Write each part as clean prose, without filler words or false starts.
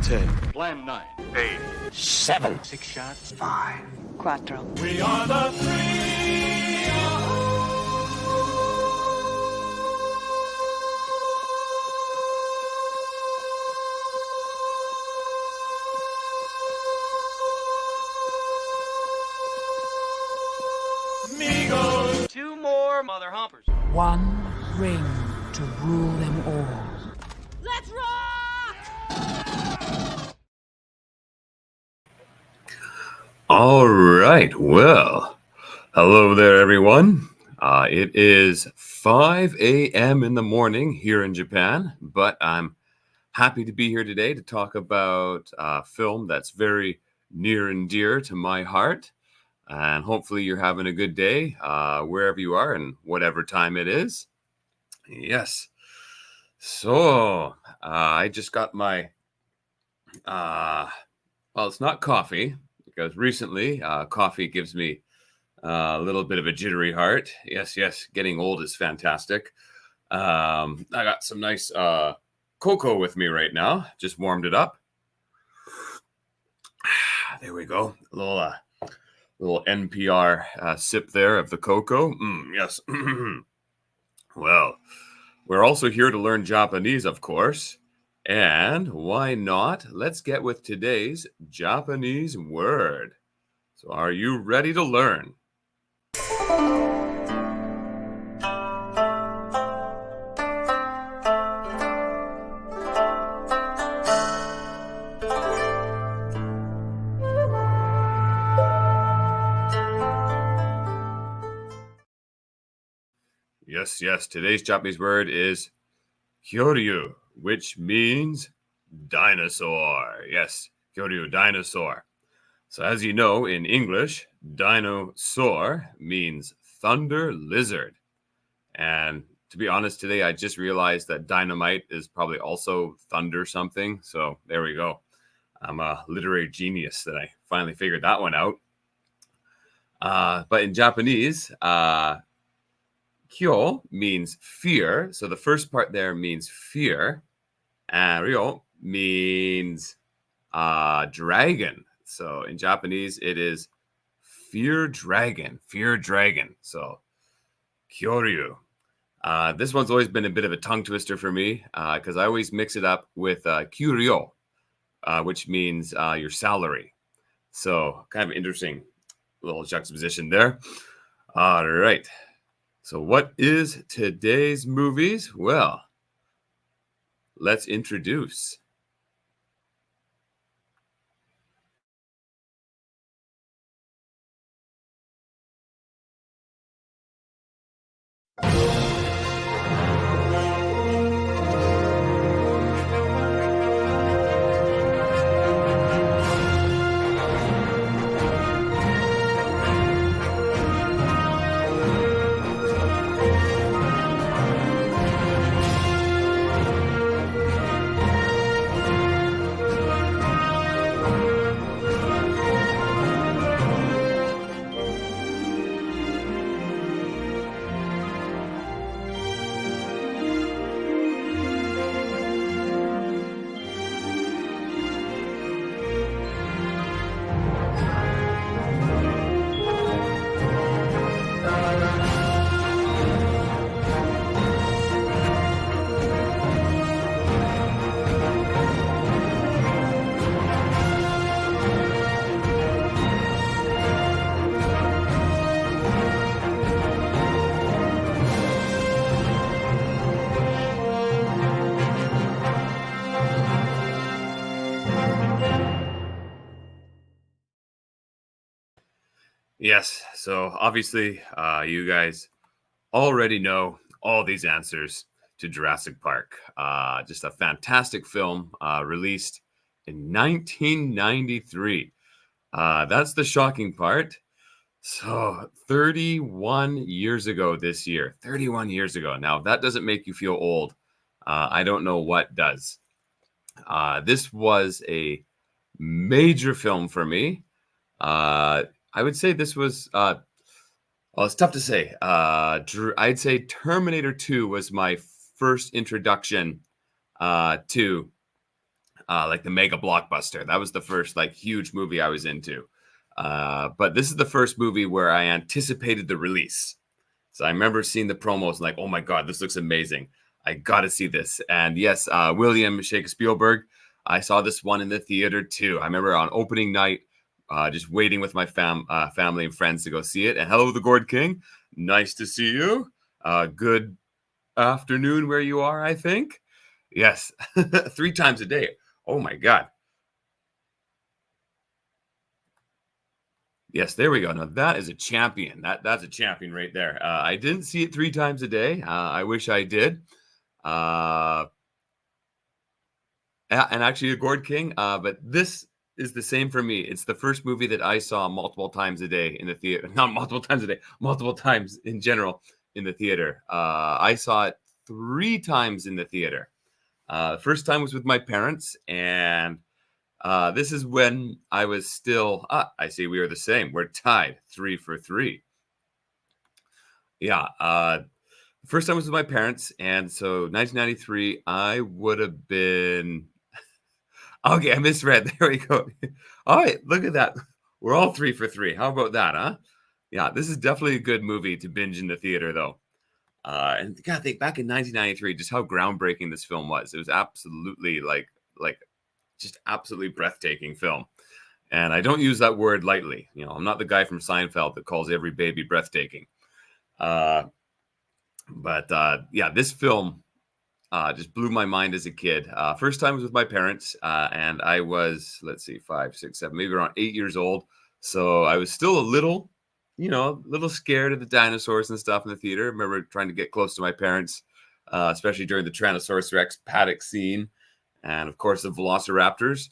10. Plan 9. 8. 7. 6 shots. 5. Quattro. We are the three. Amigos. 2 more mother humpers. One ring to rule them all. Let's rock! All right. Well, hello there, everyone. It is 5 a.m. in the morning here in Japan, but I'm happy to be here today to talk about a film that's very near and dear to my heart. And hopefully you're having a good day wherever you are and whatever time it is. Yes. So I just got my, well, it's not coffee because recently coffee gives me a little bit of a jittery heart. Yes, getting old is fantastic. I got some nice cocoa with me right now. Just warmed it up. There we go. A little NPR sip there of the cocoa. Yes. Well, we're also here to learn Japanese, of course. And why not? Let's get with today's Japanese word. So are you ready to learn? Yes. Today's Japanese word is kyoryu, which means dinosaur. Yes, kyoryu, dinosaur. So as you know, in English, dinosaur means thunder lizard. And to be honest, today I just realized that dynamite is probably also thunder something. So there we go. I'm a literary genius that I finally figured that one out. But in Japanese, kyo means fear. So the first part there means fear. And ryo means dragon. So in Japanese, it is fear dragon. So kyoryu. This one's always been a bit of a tongue twister for me because I always mix it up with kyuryo, which means your salary. So kind of interesting little juxtaposition there. All right. So what is today's movies? Well, let's introduce. Yes, so obviously you guys already know all these answers to Jurassic Park. Just a fantastic film released in 1993. That's the shocking part. So 31 years ago this year, 31 years ago. Now, if that doesn't make you feel old, I don't know what does. This was a major film for me. I would say this was, well, it's tough to say. I'd say Terminator 2 was my first introduction to like the mega blockbuster. That was the first like huge movie I was into. But this is the first movie where I anticipated the release. So I remember seeing the promos and like, oh my God, this looks amazing. I got to see this. And yes, William Shakespeare. I saw this one in the theater too. I remember on opening night, just waiting with my family and friends to go see it. And hello, the Gourd King. Nice to see you. Good afternoon where you are, I think. Yes, 3 times a day. Oh my God. Yes, there we go. Now that is a champion. That's a champion right there. I didn't see it 3 times a day. I wish I did. And actually, a Gourd King. But this is the same for me. It's the first movie that I saw multiple times a day in the theater. Not multiple times a day, multiple times in general in the theater. I saw it 3 times in the theater. The first time was with my parents, and this is when I was still. I see we are the same. We're tied 3 for 3. Yeah. First time was with my parents, and so 1993, I would have been. Okay, I misread. There we go. All right, look at that. We're all 3 for 3. How about that, huh? Yeah, this is definitely a good movie to binge in the theater, though. And you gotta think back in 1993, just how groundbreaking this film was. It was absolutely like just absolutely breathtaking film. And I don't use that word lightly. You know, I'm not the guy from Seinfeld that calls every baby breathtaking. But yeah, this film just blew my mind as a kid. First time was with my parents, and I was, let's see, 5, 6, 7, maybe around 8 years old. So I was still a little scared of the dinosaurs and stuff in the theater. I remember trying to get close to my parents, especially during the Tyrannosaurus Rex paddock scene, and of course the Velociraptors.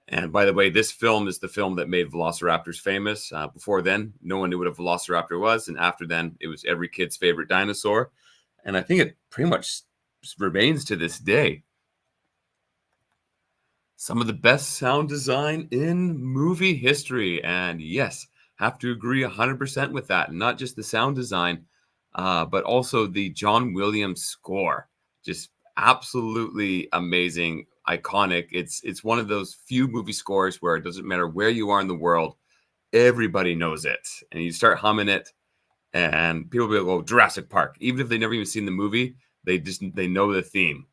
And by the way, this film is the film that made Velociraptors famous. Before then, no one knew what a Velociraptor was, and after then, it was every kid's favorite dinosaur. And I think it pretty much remains to this day. Some of the best sound design in movie history. And yes, have to agree 100% with that. And not just the sound design, but also the John Williams score. Just absolutely amazing, iconic. It's one of those few movie scores where it doesn't matter where you are in the world, everybody knows it. And you start humming it, and people will go, Jurassic Park. Even if they've never even seen the movie, they know the theme.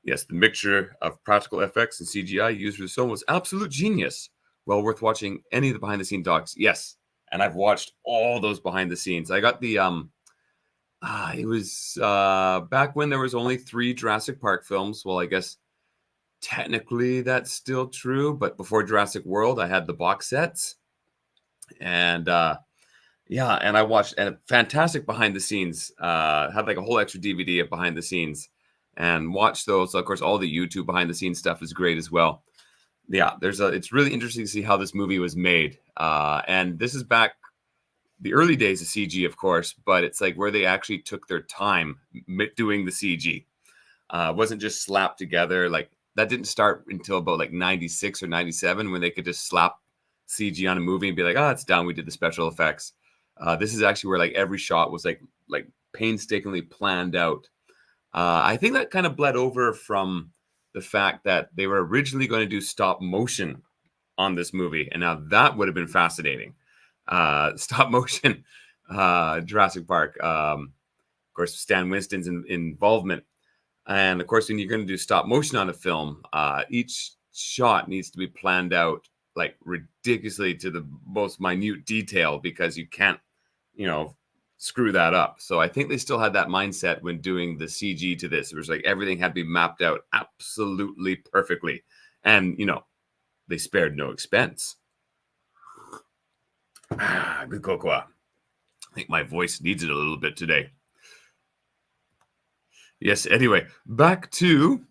Yes, the mixture of practical effects and CGI used for the film was absolute genius. Well worth watching any of the behind the scenes docs. Yes, and I've watched all those behind the scenes. I got the it was back when there was only 3 Jurassic Park films. Well, I guess technically that's still true, but before Jurassic World, I had the box sets, and yeah, and I watched a fantastic behind the scenes. Had like a whole extra DVD of behind the scenes, and watched those. So of course, all the YouTube behind the scenes stuff is great as well. Yeah, it's really interesting to see how this movie was made. And this is back the early days of CG, of course, but it's like where they actually took their time doing the CG. It wasn't just slapped together. Like that didn't start until about like 96 or 97 when they could just slap CG on a movie and be like, oh, it's done. We did the special effects. This is actually where like every shot was like painstakingly planned out. I think that kind of bled over from the fact that they were originally going to do stop motion on this movie, and now that would have been fascinating. Stop motion, Jurassic Park. Of course, Stan Winston's involvement, and of course, when you're going to do stop motion on a film, each shot needs to be planned out like ridiculously to the most minute detail because you can't, screw that up. So I think they still had that mindset when doing the CG to this. It was like everything had to be mapped out absolutely perfectly. And, they spared no expense. Good cocoa. I think my voice needs it a little bit today. Yes, anyway, back to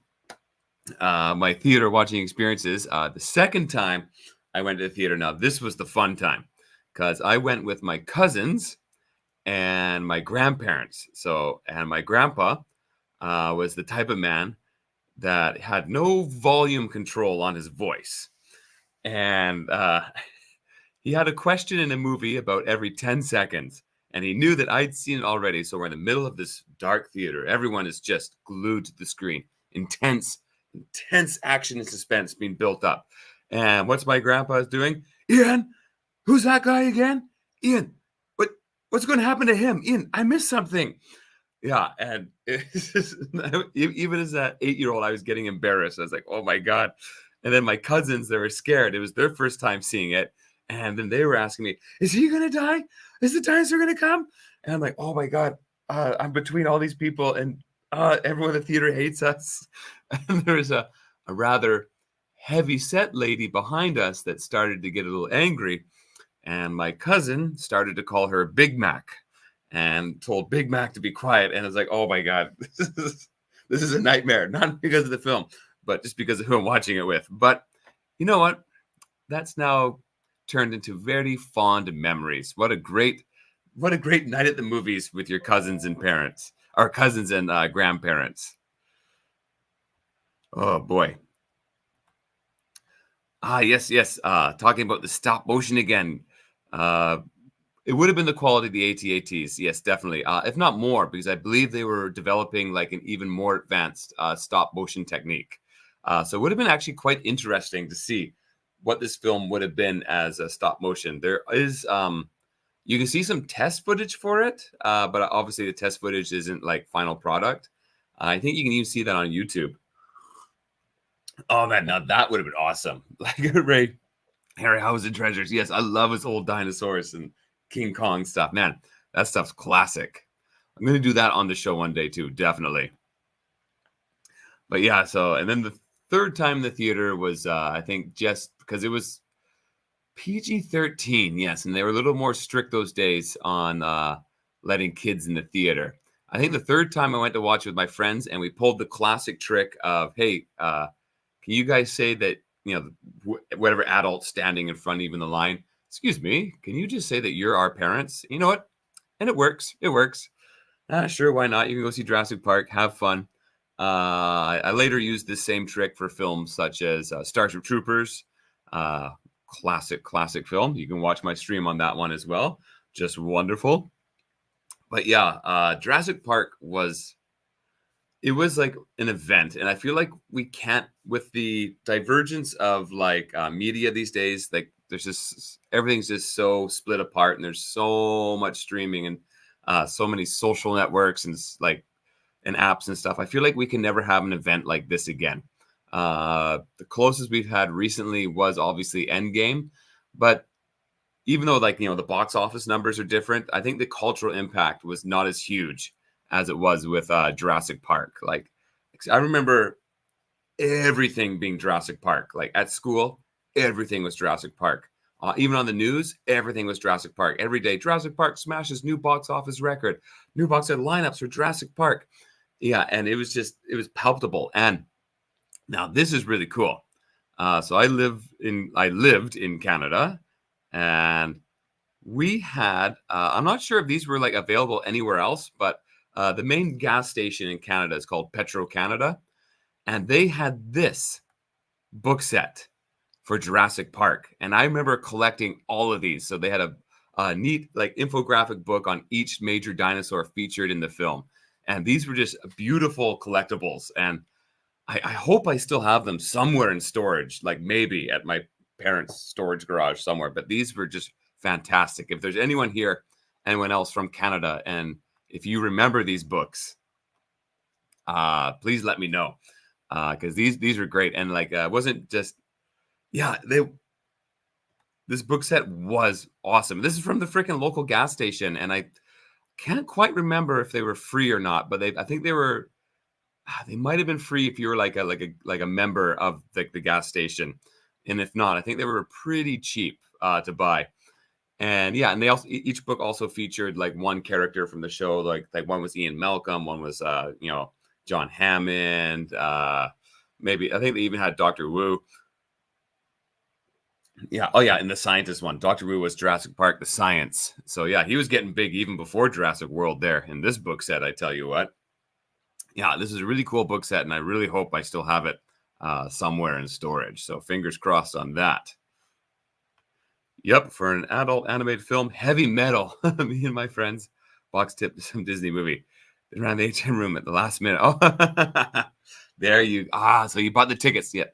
my theater watching experiences. The second time I went to the theater, now this was the fun time because I went with my cousins and my grandparents. And my grandpa was the type of man that had no volume control on his voice. And he had a question in a movie about every 10 seconds. And he knew that I'd seen it already. So we're in the middle of this dark theater. Everyone is just glued to the screen. Intense intense action and suspense being built up. And what's my grandpa's doing? Ian, who's that guy again? Ian, what's going to happen to him? Ian, I missed something. Yeah, and it's just, even as an 8-year-old, I was getting embarrassed. I was like, "Oh my god!" And then my cousins, they were scared. It was their first time seeing it, and then they were asking me, "Is he gonna die? Is the dinosaur gonna come?" And I'm like, "Oh my god, I'm between all these people, and everyone in the theater hates us." And there was a rather heavy set lady behind us that started to get a little angry, and my cousin started to call her Big Mac and told Big Mac to be quiet. And I was like, oh my God, this is a nightmare, not because of the film, but just because of who I'm watching it with. But you know what? That's now turned into very fond memories. What a great night at the movies with your cousins and parents, or cousins and grandparents. Oh boy. Yes. Talking about the stop motion again. It would have been the quality of the AT-ATs. Yes, definitely. If not more, because I believe they were developing like an even more advanced stop motion technique. So it would have been actually quite interesting to see what this film would have been as a stop motion. There is, you can see some test footage for it, but obviously the test footage isn't like final product. I think you can even see that on YouTube. Oh man, now that would have been awesome. Like Ray Harryhausen treasures. Yes, I love his old dinosaurs and King Kong stuff. Man, that stuff's classic. I'm going to do that on the show one day too, definitely. But yeah, so, and then the third time in the theater was, I think, just because it was PG-13, yes, and they were a little more strict those days on letting kids in the theater. I think the third time I went to watch it with my friends, and we pulled the classic trick of, hey, can you guys say that, you know, whatever adult standing in front of you in the line, excuse me, can you just say that you're our parents? You know what? And it works. It works. Sure, why not? You can go see Jurassic Park, have fun. I later used this same trick for films such as Starship Troopers, classic film. You can watch my stream on that one as well. Just wonderful. But yeah, Jurassic Park was like an event, and I feel like we can't, with the divergence of like media these days, like there's just everything's just so split apart, and there's so much streaming and so many social networks and like and apps and stuff. I feel like we can never have an event like this again. The closest we've had recently was obviously Endgame, but even though like, you know, the box office numbers are different, I think the cultural impact was not as huge as it was with Jurassic Park. Like, I remember everything being Jurassic Park. Like at school, everything was Jurassic Park. Even on the news, everything was Jurassic Park. Every day, Jurassic Park smashes new box office record. New box office lineups for Jurassic Park. Yeah, and it was palpable. And now this is really cool. So I lived in Canada, and we had, I'm not sure if these were like available anywhere else, but the main gas station in Canada is called Petro Canada, and they had this book set for Jurassic Park. And I remember collecting all of these. So they had a neat like infographic book on each major dinosaur featured in the film. And these were just beautiful collectibles. And I hope I still have them somewhere in storage, like maybe at my parents' storage garage somewhere. But these were just fantastic. If there's anyone here, anyone else from Canada, and if you remember these books, please let me know, because these were great. And like it wasn't just, yeah, this book set was awesome. This is from the freaking local gas station, and I can't quite remember if they were free or not, but I think they were. They might have been free if you were like a member of the gas station, and if not, I think they were pretty cheap to buy. And yeah, and they also, each book also featured like one character from the show. Like one was Ian Malcolm, one was you know, John Hammond. Maybe I think they even had Dr. Wu. Yeah. Oh yeah, and the scientist one, Dr. Wu was Jurassic Park, the science. So yeah, he was getting big even before Jurassic World there in this book set. I tell you what. Yeah, this is a really cool book set, and I really hope I still have it somewhere in storage. So fingers crossed on that. Yep, for an adult animated film, heavy metal. Me and my friends box tipped some Disney movie. They ran the ATM room at the last minute. Oh, there you so you bought the tickets. Yeah.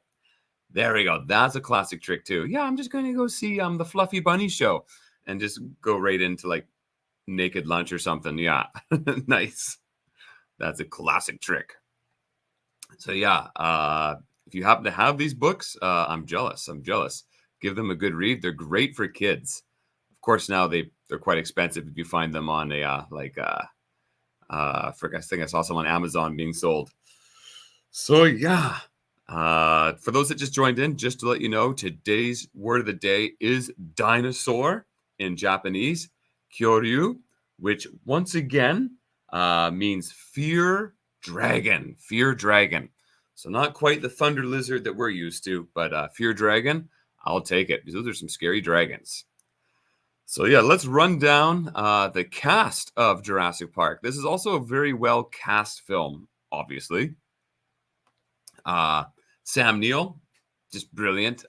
There we go. That's a classic trick too. Yeah, I'm just going to go see the Fluffy Bunny show and just go right into like naked lunch or something. Yeah. Nice. That's a classic trick. So yeah, if you happen to have these books, I'm jealous. I'm jealous. Give them a good read. They're great for kids. Of course, now they're quite expensive if you find them on a I think I saw some on Amazon being sold. So yeah, for those that just joined in, just to let you know, today's word of the day is dinosaur in Japanese, kyoryu, which once again means fear dragon. Fear dragon. So not quite the thunder lizard that we're used to, but fear dragon, I'll take it because those are some scary dragons. So yeah, let's run down the cast of Jurassic Park. This is also a very well cast film, obviously. Sam Neill, just brilliant.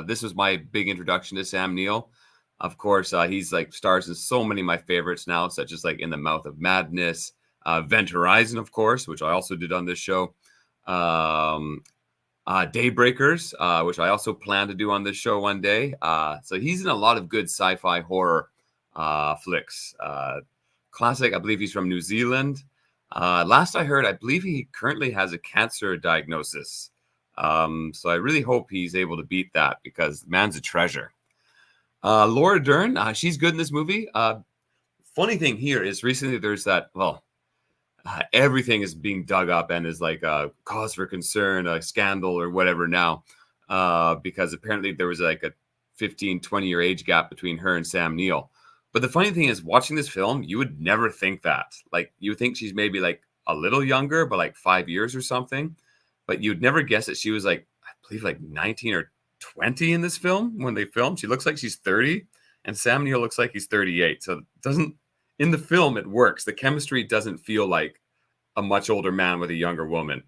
This was my big introduction to Sam Neill. Of course, he's like stars in so many of my favorites now, such as like In the Mouth of Madness, Event Horizon, of course, which I also did on this show. Daybreakers, which I also plan to do on this show one day. So he's in a lot of good sci-fi horror flicks. Classic, I believe he's from New Zealand. Last I heard, I believe he currently has a cancer diagnosis. So I really hope he's able to beat that because the man's a treasure. Laura Dern, she's good in this movie. Funny thing here is recently there's that, everything is being dug up and is like a cause for concern, a scandal or whatever now, because apparently there was like a 15, 20-year age gap between her and Sam Neill. But the funny thing is, watching this film, you would never think that. Like, you would think she's maybe like a little younger, but like 5 years or something. But you'd never guess that she was like, I believe like 19 or 20 in this film when they filmed. She looks like she's 30, and Sam Neill looks like he's 38. So it doesn't, in the film, it works. The chemistry doesn't feel like a much older man with a younger woman.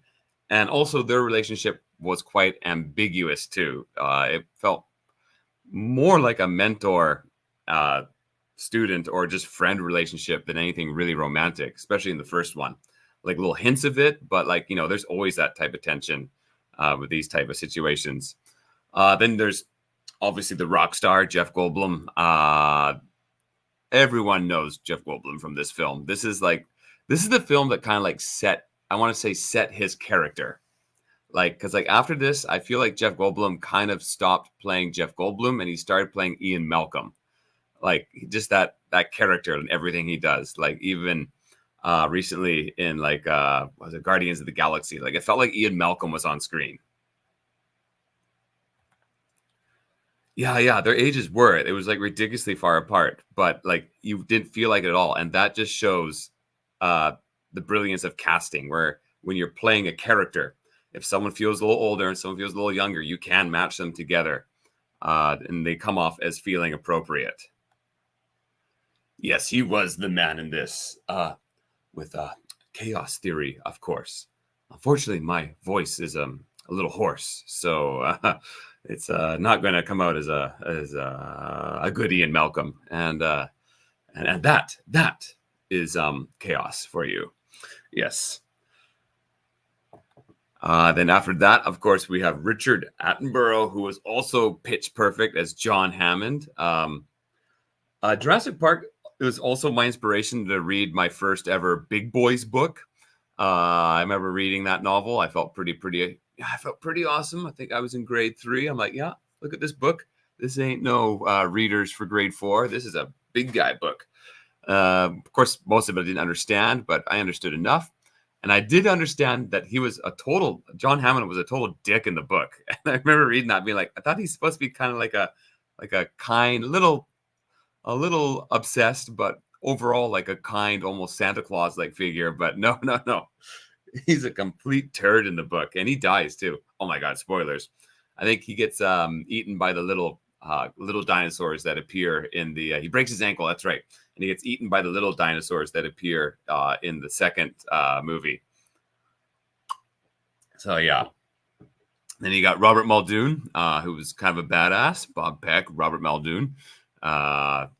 And also their relationship was quite ambiguous too. It felt more like a mentor student or just friend relationship than anything really romantic, especially in the first one. Like little hints of it, but like, you know, there's always that type of tension with these type of situations. Then there's obviously the rock star, Jeff Goldblum. Everyone knows Jeff Goldblum from this film. This is the film that kind of like set his character. Like, because like after this, I feel like Jeff Goldblum kind of stopped playing Jeff Goldblum and he started playing Ian Malcolm. Like just that character and everything he does. Like even recently in like was it Guardians of the Galaxy? Like it felt like Ian Malcolm was on screen. Yeah, their ages were. It was like ridiculously far apart, but like you didn't feel like it at all. And that just shows the brilliance of casting, where when you're playing a character, if someone feels a little older and someone feels a little younger, you can match them together and they come off as feeling appropriate. Yes, he was the man in this with chaos theory, of course. Unfortunately, my voice is a little hoarse, so it's not going to come out as a good Ian Malcolm, and that is chaos for you. Yes. Then after that, of course, we have Richard Attenborough, who was also pitch perfect as John Hammond. Jurassic Park, it was also my inspiration to read my first ever Big Boys book. I remember reading that novel. I felt pretty awesome. I think I was in grade 3. I'm like, yeah, look at this book. This ain't no readers for grade 4. This is a big guy book. Of course, most of it I didn't understand, but I understood enough. And I did understand that John Hammond was a total dick in the book. And I remember reading that and being like, I thought he's supposed to be kind of like a kind, a little obsessed, but overall like a kind, almost Santa Claus-like figure. But no. He's a complete turd in the book. And he dies too. Oh my God, spoilers. I think he gets eaten by the little dinosaurs that appear in the, he breaks his ankle, that's right. And he gets eaten by the little dinosaurs that appear in the second movie. So yeah. Then you got Robert Muldoon, who was kind of a badass. Bob Peck, Robert Muldoon.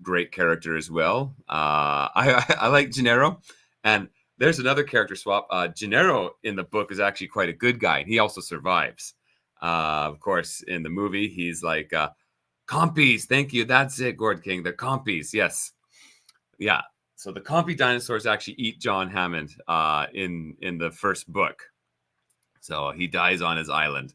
Great character as well. I like Gennaro. And there's another character swap. Gennaro in the book is actually quite a good guy, and he also survives. Of course, in the movie, he's like, compies, thank you. That's it, Gord King. The compies, yes. Yeah. So the compy dinosaurs actually eat John Hammond in the first book. So he dies on his island.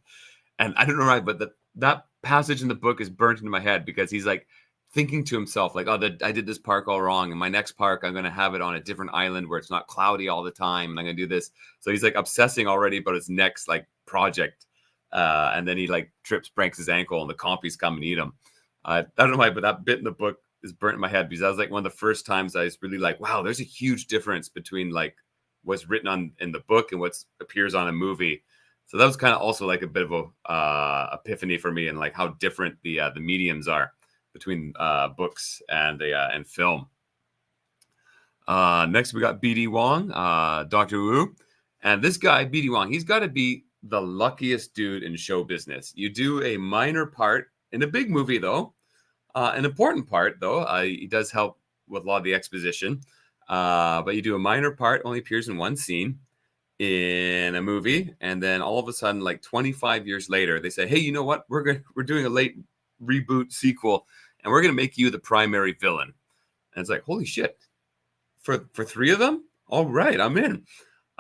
And I don't know why, but that passage in the book is burnt into my head because he's like thinking to himself, like, oh, I did this park all wrong. And my next park, I'm going to have it on a different island where it's not cloudy all the time. And I'm going to do this. So he's like obsessing already about his next like project. And then he like breaks his ankle, and the compies come and eat him. I don't know why, but that bit in the book is burnt in my head because that was like one of the first times I was really like, wow, there's a huge difference between like what's written in the book and what appears on a movie. So that was kind of also like a bit of a epiphany for me, and like how different the mediums are between books and film. Next, we got B.D. Wong, Dr. Wu. And this guy, B.D. Wong, he's got to be the luckiest dude in show business. You do a minor part in a big movie, though. An important part, though. He does help with a lot of the exposition. But you do a minor part, only appears in one scene in a movie. And then all of a sudden, like 25 years later, they say, hey, you know what? We're doing a late reboot sequel, and we're going to make you the primary villain. And it's like, holy shit. For 3 of them? All right, I'm in.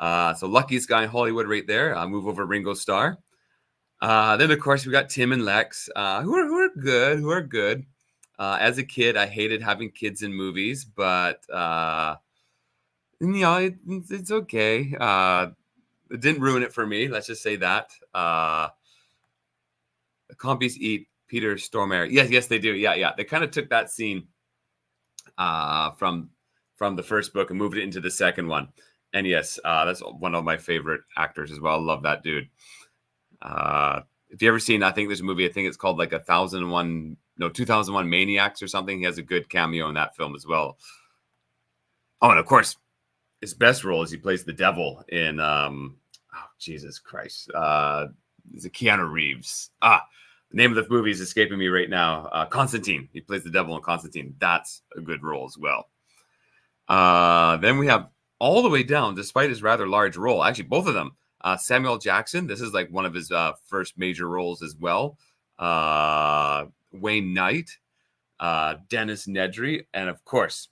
So luckiest guy in Hollywood right there. Move over Ringo Starr. Then, of course, we got Tim and Lex, who are good. As a kid, I hated having kids in movies, but, it's okay. It didn't ruin it for me. Let's just say that. The compies eat Peter Stormare. Yes, they do. Yeah. They kind of took that scene from the first book and moved it into the second one. And yes, that's one of my favorite actors as well. I love that dude. If you ever seen, I think there's a movie, I think it's called like 2001 Maniacs or something. He has a good cameo in that film as well. Oh, and of course, his best role is he plays the devil in, Jesus Christ. Is it Keanu Reeves? The name of the movie is escaping me right now. Constantine. He plays the devil in Constantine. That's a good role as well. Then we have all the way down, despite his rather large role, actually both of them, Samuel Jackson. This is like one of his first major roles as well. Wayne Knight, Dennis Nedry, and of course,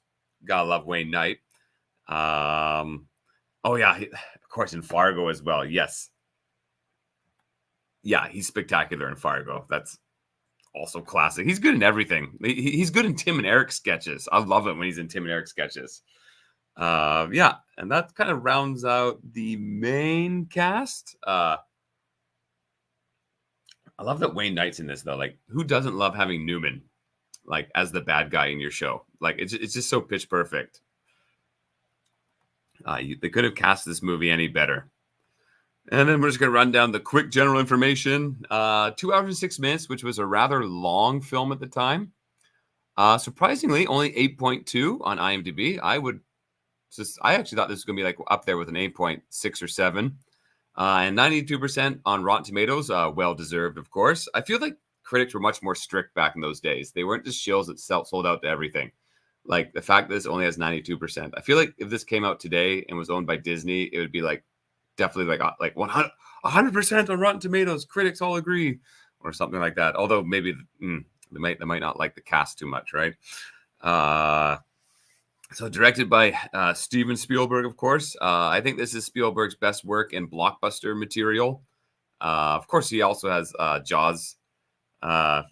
gotta love Wayne Knight. Of course, in Fargo as well. Yes. Yeah, he's spectacular in Fargo. That's also classic. He's good in everything. He's good in Tim and Eric sketches. I love it when he's in Tim and Eric sketches. And that kind of rounds out the main cast. I love that Wayne Knight's in this, though. Like, who doesn't love having Newman, like, as the bad guy in your show? Like, it's just so pitch perfect. They could have cast this movie any better. And then we're just going to run down the quick general information. 2 hours and 6 minutes, which was a rather long film at the time. Surprisingly, only 8.2 on IMDb. I actually thought this was going to be like up there with an 8.6 or 7. And 92% on Rotten Tomatoes. Well-deserved, of course. I feel like critics were much more strict back in those days. They weren't just shills that sold out to everything. Like, the fact that this only has 92%. I feel like if this came out today and was owned by Disney, it would be like definitely like 100% on Rotten Tomatoes. Critics all agree, or something like that. Although maybe they might not like the cast too much, right? So directed by Steven Spielberg, of course. I think this is Spielberg's best work in blockbuster material. Of course, he also has Jaws. Yeah.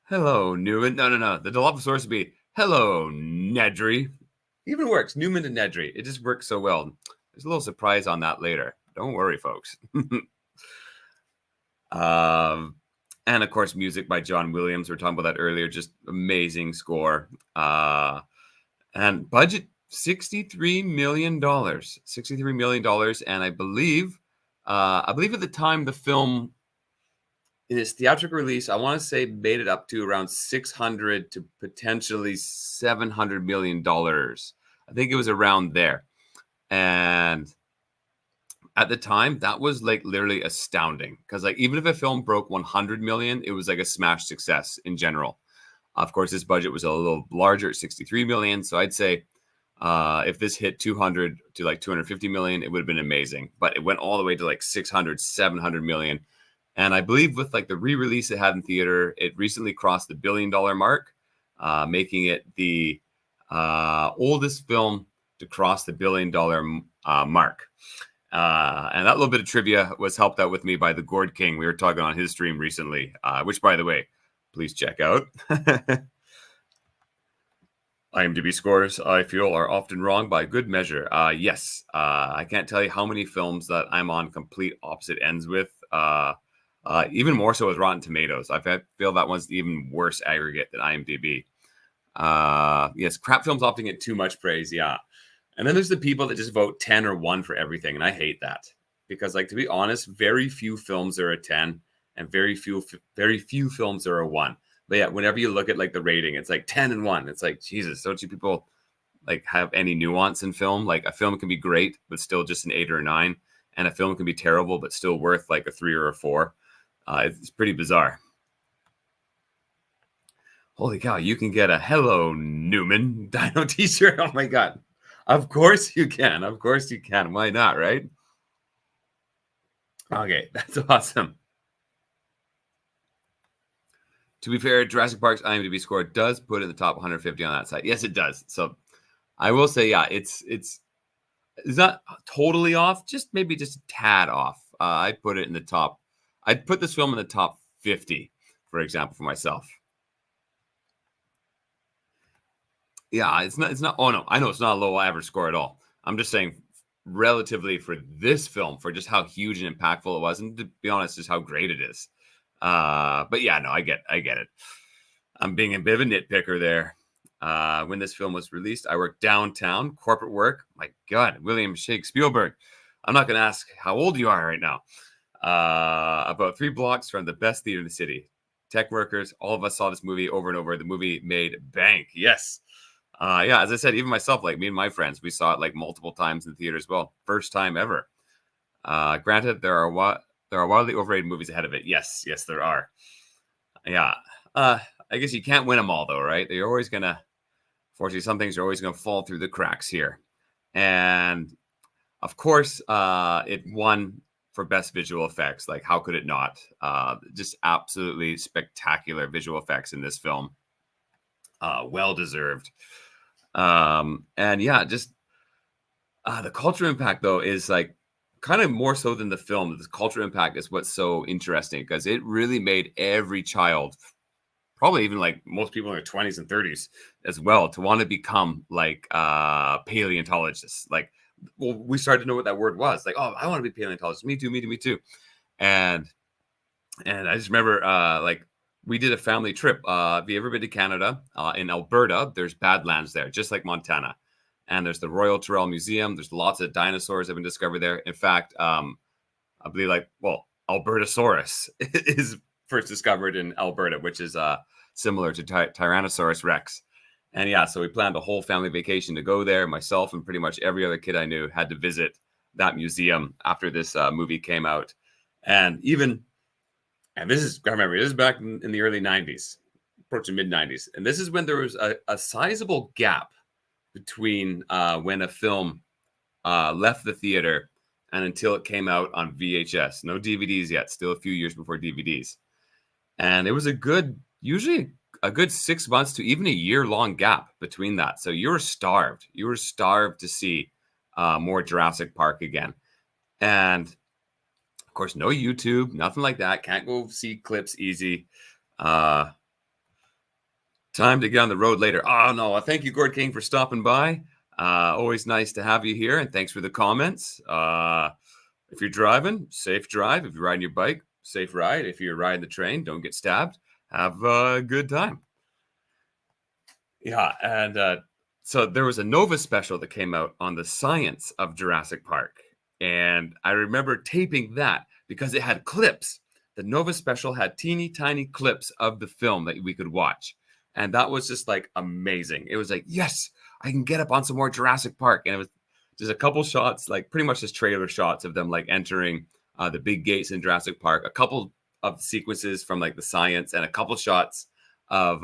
Hello, Newman. No. The Dilophosaurus would be, hello, Nedry. Even works. Newman and Nedry. It just works so well. There's a little surprise on that later. Don't worry, folks. And of course, music by John Williams. We were talking about that earlier. Just amazing score. And budget $63 million. $63 million. And I believe at the time the film, in its theatrical release, I want to say made it up to around $600 to potentially $700 million. I think it was around there. And at the time, that was like literally astounding, because like even if a film broke 100 million, it was like a smash success in general. Of course, this budget was a little larger at 63 million. So I'd say If this hit 200 to like 250 million, it would have been amazing. But it went all the way to like 600, 700 million. And I believe with like the re-release it had in theater, it recently crossed the $1 billion mark, making it the oldest film to cross the $1 billion mark. And that little bit of trivia was helped out with me by the Gourd King. We were talking on his stream recently, which, by the way, please check out. IMDb scores, I feel, are often wrong by good measure. Yes, I can't tell you how many films that I'm on complete opposite ends with. Even more so with Rotten Tomatoes. Feel that one's even worse aggregate than IMDb. Yes, crap films often get too much praise. Yeah. And then there's the people that just vote 10 or 1 for everything. And I hate that because, like, to be honest, very few films are a 10 and very few films are a 1. But yeah, whenever you look at like the rating, it's like 10 and 1. It's like, Jesus, don't you people like have any nuance in film? Like a film can be great, but still just an 8 or a 9. And a film can be terrible, but still worth like a 3 or a 4. It's pretty bizarre. Holy cow, you can get a Hello Newman Dino t-shirt. Oh my God. Of course you can. Of course you can. Why not, right? Okay, that's awesome. To be fair, Jurassic Park's IMDb score does put it in the top 150 on that site. Yes, it does. So I will say, yeah, it's not totally off, just maybe just a tad off. I'd put it in the top. I'd put this film in the top 50, for example, for myself. Yeah, it's not. Oh no, I know it's not a low average score at all. I'm just saying, relatively for this film, for just how huge and impactful it was, and to be honest, just how great it is. But yeah, no, I get it. I'm being a bit of a nitpicker there. When this film was released, I worked downtown, corporate work. My God, William Spielberg. I'm not going to ask how old you are right now. About 3 blocks from the best theater in the city. Tech workers, all of us saw this movie over and over. The movie made bank. Yes. Yeah, as I said, even myself, like me and my friends, we saw it like multiple times in the theater as well. First time ever. Granted, there are wildly overrated movies ahead of it. Yes, there are. Yeah. I guess you can't win them all, though, right? They're always going to, fortunately, some things are always going to fall through the cracks here. And, of course, it won for best visual effects. Like, how could it not? Just absolutely spectacular visual effects in this film. Well-deserved. And, yeah, just the cultural impact, though, is, like, kind of more so than the film. The cultural impact is what's so interesting because it really made every child, probably even like most people in their 20s and 30s as well, to want to become like paleontologists. Like, well, we started to know what that word was. Like, oh, I want to be paleontologist. Me too. And I just remember like we did a family trip. Have you ever been to Canada? In Alberta, there's Badlands there, just like Montana. And there's the Royal Tyrrell Museum. There's lots of dinosaurs that have been discovered there. In fact, I believe Albertosaurus is first discovered in Alberta, which is similar to Tyrannosaurus Rex. And yeah, so we planned a whole family vacation to go there. Myself and pretty much every other kid I knew had to visit that museum after this movie came out. And this is back in the early 90s, approaching mid 90s. And this is when there was a sizable gap between when a film left the theater and until it came out on VHS. No DVDs yet, still a few years before DVDs. And it was usually a good 6 months to even a year-long gap between that. So you were starved. You were starved to see more Jurassic Park again. And, of course, no YouTube, nothing like that. Can't go see clips easy. Time to get on the road later. Oh, no. Thank you, Gord King, for stopping by. Always nice to have you here, and thanks for the comments. If you're driving, safe drive. If you're riding your bike, safe ride. If you're riding the train, don't get stabbed. Have a good time. Yeah, and so there was a Nova special that came out on the science of Jurassic Park, and I remember taping that because it had clips. The Nova special had teeny tiny clips of the film that we could watch. And that was just like amazing. It was like, yes, I can get up on some more Jurassic Park. And it was just a couple shots, like pretty much just trailer shots of them like entering the big gates in Jurassic Park. A couple of sequences from like the science and a couple shots of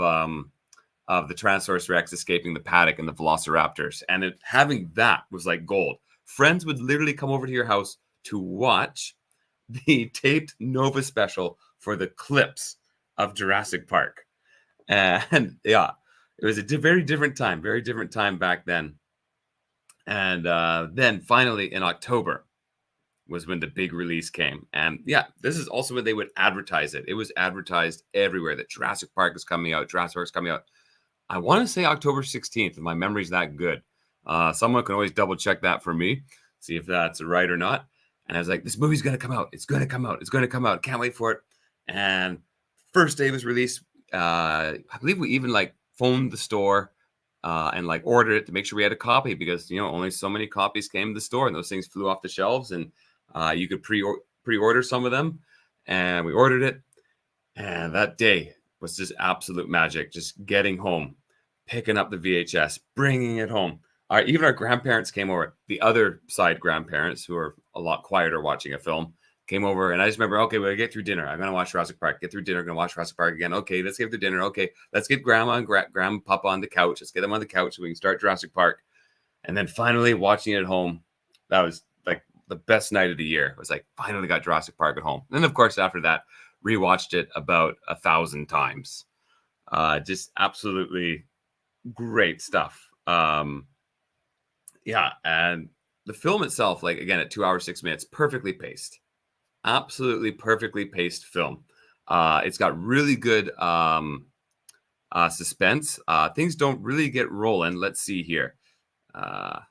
of the Tyrannosaurus Rex escaping the paddock and the Velociraptors. And having that was like gold. Friends would literally come over to your house to watch the taped Nova special for the clips of Jurassic Park. And yeah, it was a very different time back then. And then finally in October was when the big release came. And yeah, this is also when they would advertise it. It was advertised everywhere that Jurassic Park is coming out. Jurassic Park is coming out. I want to say October 16th, if my memory's that good. Someone can always double check that for me, see if that's right or not. And I was like, this movie's going to come out. It's going to come out. It's going to come out. Can't wait for it. And first day it was released. I believe we even like phoned the store and like ordered it to make sure we had a copy because, only so many copies came to the store and those things flew off the shelves and you could pre-order some of them. And we ordered it. And that day was just absolute magic. Just getting home, picking up the VHS, bringing it home. Even our grandparents came over. The other side grandparents, who are a lot quieter watching a film, came over. And I just remember, okay, we'll get through dinner. I'm going to watch Jurassic Park. Get through dinner. I'm going to watch Jurassic Park again. Okay, let's get through dinner. Okay, let's get Grandma and Grandma Papa on the couch. Let's get them on the couch so we can start Jurassic Park. And then finally watching it at home, that was like the best night of the year. It was like, finally got Jurassic Park at home. And then, of course, after that, rewatched it about 1,000 times. Just absolutely great stuff. Yeah, and the film itself, like again, at 2 hours 6 minutes, perfectly paced, absolutely perfectly paced film. It's got really good suspense. Things don't really get rolling. Let's see here. So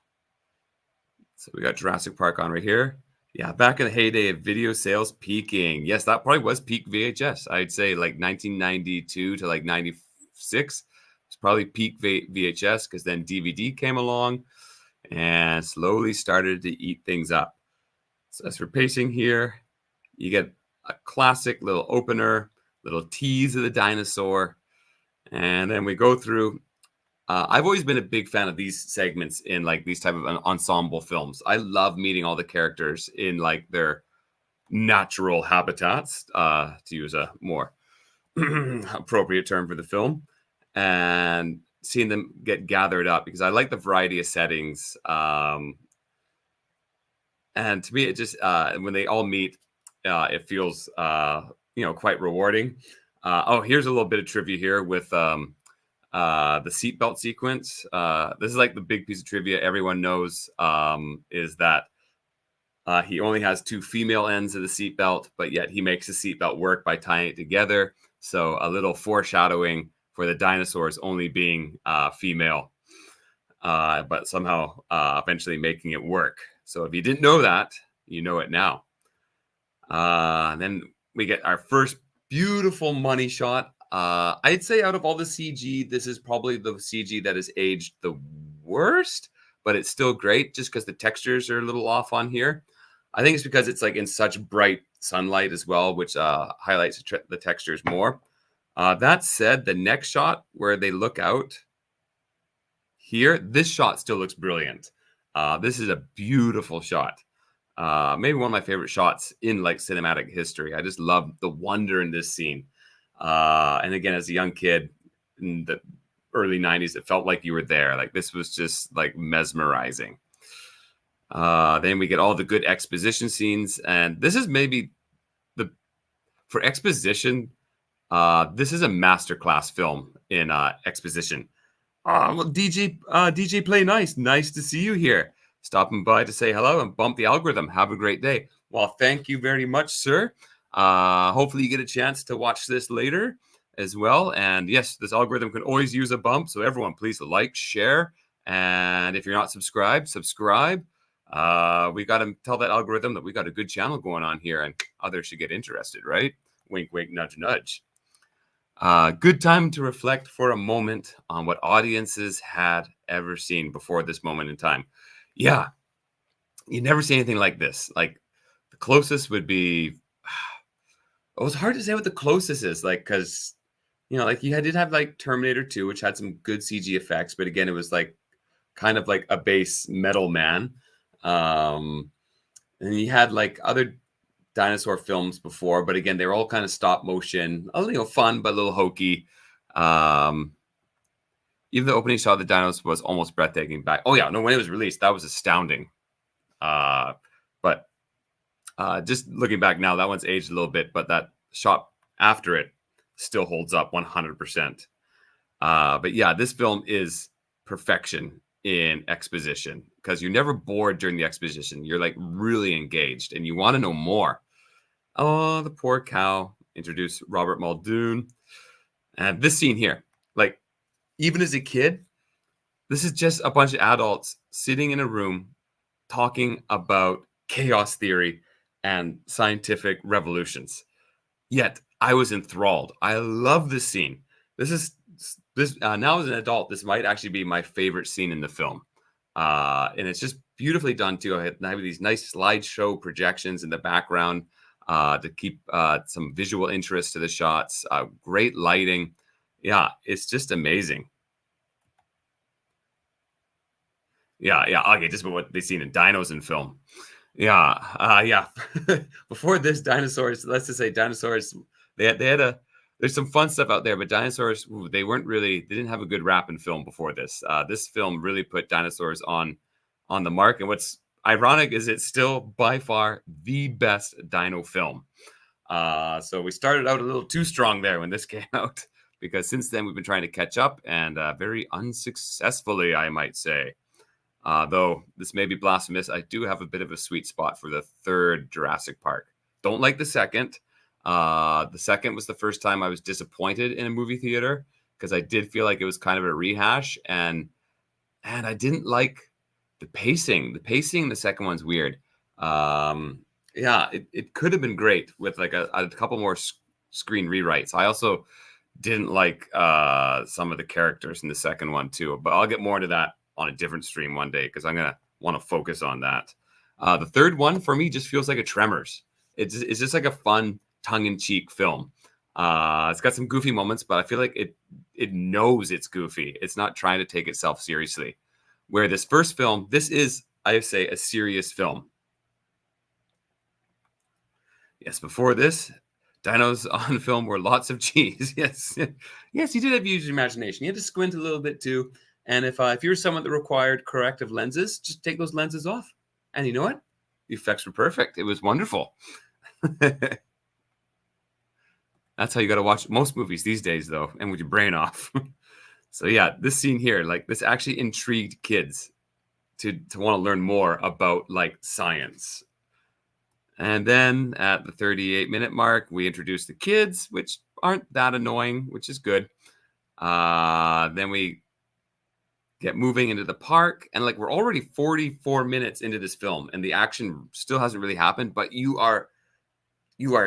we got Jurassic Park on right here. Yeah, back in the heyday of video sales peaking. Yes, that probably was peak VHS. I'd say like 1992 to like 96. It's probably peak VHS because then DVD came along and slowly started to eat things up. So as for pacing here, you get a classic little opener, little tease of the dinosaur. And then we go through. I've always been a big fan of these segments in like these type of ensemble films. I love meeting all the characters in like their natural habitats, to use a more appropriate term for the film, and seeing them get gathered up because I like the variety of settings. And to me, it just when they all meet, it feels quite rewarding. Here's a little bit of trivia here with the seatbelt sequence. This is like the big piece of trivia everyone knows, is that he only has 2 female ends of the seatbelt, but yet he makes the seatbelt work by tying it together. So a little foreshadowing for the dinosaurs only being female, but somehow eventually making it work. So if you didn't know that, you know it now. And then we get our first beautiful money shot. I'd say out of all the CG, this is probably the CG that has aged the worst, but it's still great just because the textures are a little off on here. I think it's because it's like in such bright sunlight as well, which highlights the textures more. That said, the next shot where they look out here, this shot still looks brilliant. This is a beautiful shot. Maybe one of my favorite shots in like cinematic history. I just love the wonder in this scene. And again, as a young kid in the early 90s, it felt like you were there. Like this was just like mesmerizing. Then we get all the good exposition scenes. And this is maybe for exposition, this is a masterclass film in exposition. Well, DJ Play Nice. Nice to see you here. Stopping by to say hello and bump the algorithm. Have a great day. Well, thank you very much, sir. Hopefully you get a chance to watch this later as well. And yes, this algorithm can always use a bump. So everyone, please like, share. And if you're not subscribed, subscribe. We got to tell that algorithm that we got a good channel going on here and others should get interested, right? Wink, wink, nudge, nudge. Good time to reflect for a moment on what audiences had ever seen before this moment in time. Yeah, you never see anything like this. Like the closest would be, it was hard to say what the closest is, like, because, like you did have like Terminator 2, which had some good CG effects, but again, it was like kind of like a base metal man. And you had like other dinosaur films before, but again, they were all kind of stop motion, fun, but a little hokey. even the opening shot of the dinos was almost breathtaking back. Oh yeah, no, when it was released, that was astounding. But just looking back now, that one's aged a little bit, but that shot after it still holds up 100%. But yeah, this film is perfection in exposition because you're never bored during the exposition. You're like really engaged and you want to know more. Oh, the poor cow. Introduce Robert Muldoon. And this scene here, like, even as a kid, this is just a bunch of adults sitting in a room talking about chaos theory and scientific revolutions. Yet I was enthralled. I love this scene. This now as an adult, this might actually be my favorite scene in the film. And it's just beautifully done too. I have these nice slideshow projections in the background to keep some visual interest to the shots. Great lighting. Yeah, it's just amazing. Yeah. Okay, just about what they've seen in dinos in film. Yeah. Before this, dinosaurs. Let's just say dinosaurs. They had a. There's some fun stuff out there, but dinosaurs. They didn't have a good rap in film before this. This film really put dinosaurs on the mark. And what's ironic is it's still by far the best dino film. So we started out a little too strong there when this came out, because since then we've been trying to catch up, and very unsuccessfully, I might say. Though this may be blasphemous, I do have a bit of a sweet spot for the third Jurassic Park. Don't like the second. The second was the first time I was disappointed in a movie theater because I did feel like it was kind of a rehash, and I didn't like the pacing. The pacing in the second one's weird. It could have been great with like a couple more screen rewrites. I also didn't like some of the characters in the second one too, but I'll get more into that on a different stream one day because I'm going to want to focus on that. The third one for me just feels like a Tremors. It's just like a fun tongue-in-cheek film. It's got some goofy moments, but I feel like it knows it's goofy. It's not trying to take itself seriously. Where this first film, this is, I say, a serious film. Yes, before this, dinos on film were lots of cheese. Yes, you did have to use your imagination. You had to squint a little bit too. And if you're someone that required corrective lenses, just take those lenses off. And you know what? The effects were perfect. It was wonderful. That's how you got to watch most movies these days, though, and with your brain off. So yeah, this scene here, like this actually intrigued kids to want to learn more about like science. And then at the 38-minute mark, we introduce the kids, which aren't that annoying, which is good. Then we get moving into the park, and like we're already 44 minutes into this film and the action still hasn't really happened, but you are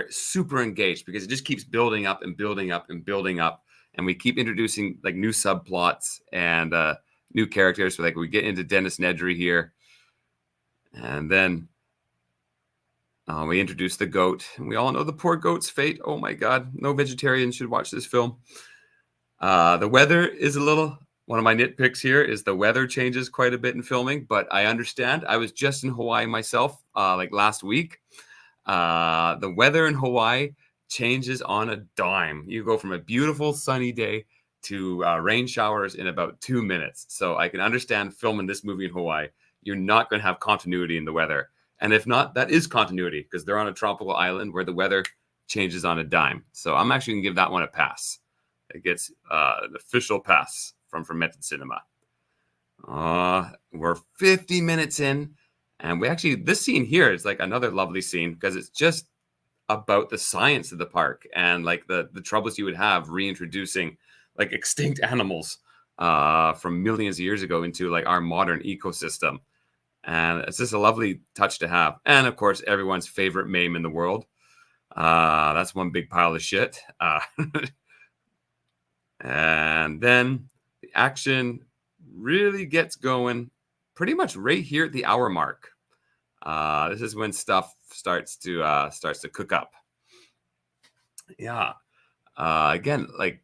super engaged because it just keeps building up and building up and building up, and we keep introducing like new subplots and new characters. So like we get into Dennis Nedry here, and then we introduce the goat, and we all know the poor goat's fate. Oh my god, no vegetarian should watch this film. The weather is a little. One of my nitpicks here is the weather changes quite a bit in filming, but I understand. I was just in Hawaii myself, like last week. The weather in Hawaii changes on a dime. You go from a beautiful sunny day to rain showers in about 2 minutes. So I can understand filming this movie in Hawaii. You're not going to have continuity in the weather. And if not, that is continuity because they're on a tropical island where the weather changes on a dime. So I'm actually going to give that one a pass. It gets an official pass from Fermented Cinema. We're 50 minutes in, and this scene here is like another lovely scene because it's just about the science of the park and like the troubles you would have reintroducing like extinct animals from millions of years ago into like our modern ecosystem. And it's just a lovely touch to have. And of course, everyone's favorite meme in the world. That's one big pile of shit. And then the action really gets going pretty much right here at the hour mark. This is when stuff starts to cook up. Yeah. Again, like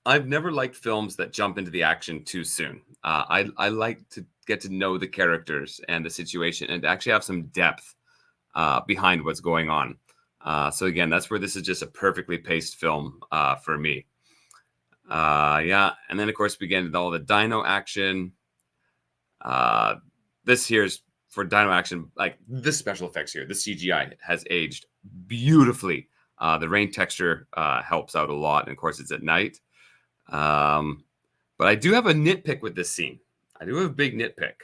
I've never liked films that jump into the action too soon. I like to get to know the characters and the situation and actually have some depth behind what's going on. So again, that's where this is just a perfectly paced film for me. Yeah, and then of course we get into all the dino action. This here's for dino action, like the special effects here. The CGI has aged beautifully. The rain texture helps out a lot, and of course it's at night. But I do have a nitpick with this scene. I do have a big nitpick,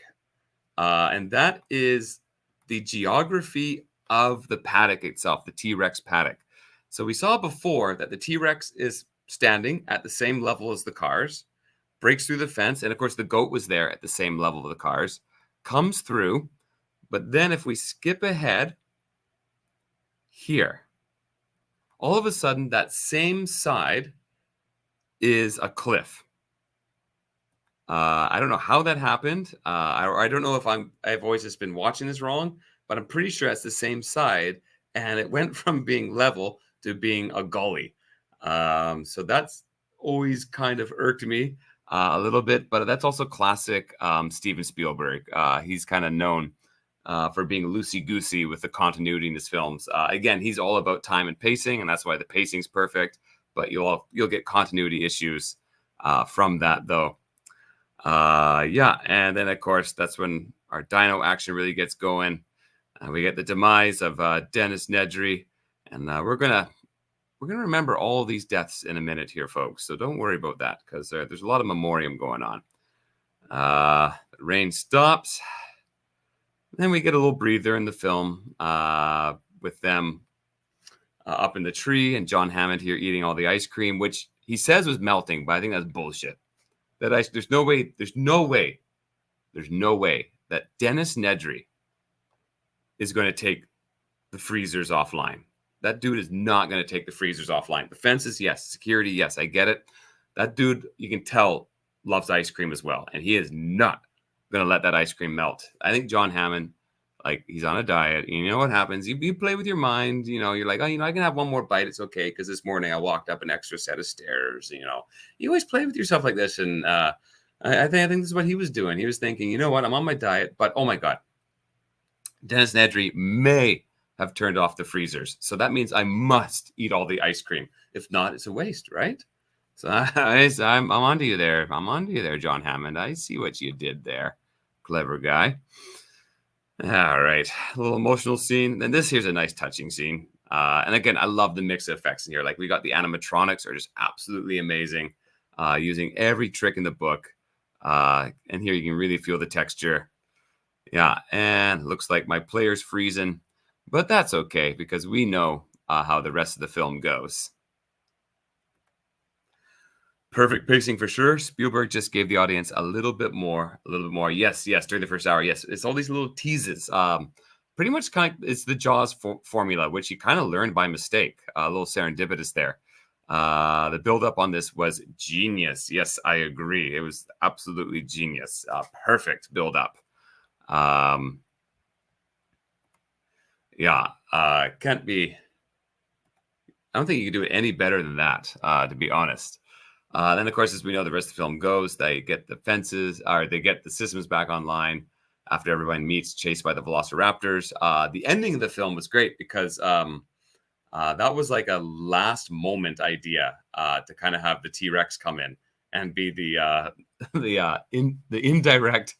and that is the geography of the paddock itself, the T-Rex paddock. So we saw before that the T-Rex is standing at the same level as the cars, breaks through the fence, and of course the goat was there at the same level of the cars, comes through. But then if we skip ahead here, all of a sudden that same side is a cliff. I don't know how that happened. I don't know if I've always just been watching this wrong, but I'm pretty sure it's the same side, and it went from being level to being a gully. So that's always kind of irked me a little bit, but that's also classic Steven Spielberg. He's kind of known for being loosey-goosey with the continuity in his films. Again, he's all about time and pacing, and that's why the pacing's perfect, but you'll get continuity issues from that, though. Yeah, and then of course that's when our dino action really gets going. We get the demise of Dennis Nedry, and we're gonna remember all these deaths in a minute here, folks. So don't worry about that because there's a lot of memoriam going on. The rain stops. Then we get a little breather in the film with them up in the tree, and John Hammond here eating all the ice cream, which he says was melting, but I think that's bullshit. There's no way that Dennis Nedry is going to take the freezers offline. That dude is not going to take the freezers offline. The fences, yes. Security, yes. I get it. That dude, you can tell, loves ice cream as well, and he is not going to let that ice cream melt. I think John Hammond, like, he's on a diet. You know what happens? You play with your mind. You know, you're like, oh, I can have one more bite. It's okay because this morning I walked up an extra set of stairs. You know, you always play with yourself like this, and I think this is what he was doing. He was thinking, you know what? I'm on my diet, but oh my god, Dennis Nedry may have turned off the freezers, so that means I must eat all the ice cream. If not, it's a waste, right? So I'm onto you there. I'm onto you there, John Hammond. I see what you did there. Clever guy. All right. A little emotional scene. And this here's a nice touching scene. And again, I love the mix of effects in here. Like we got the animatronics are just absolutely amazing. Using every trick in the book. And here you can really feel the texture. Yeah. And looks like my player's freezing. But that's okay because we know how the rest of the film goes. Perfect pacing for sure. Spielberg just gave the audience a little bit more. Yes, during the first hour. Yes, it's all these little teases. Pretty much it's the Jaws formula, which he kind of learned by mistake. A little serendipitous there. The build-up on this was genius. Yes, I agree. It was absolutely genius. Perfect build-up. Yeah, can't be. I don't think you can do it any better than that, to be honest. Then, of course, as we know, the rest of the film goes. They get the fences, or they get the systems back online after everyone meets, chased by the Velociraptors. The ending of the film was great because that was like a last moment idea to kind of have the T-Rex come in and be the indirect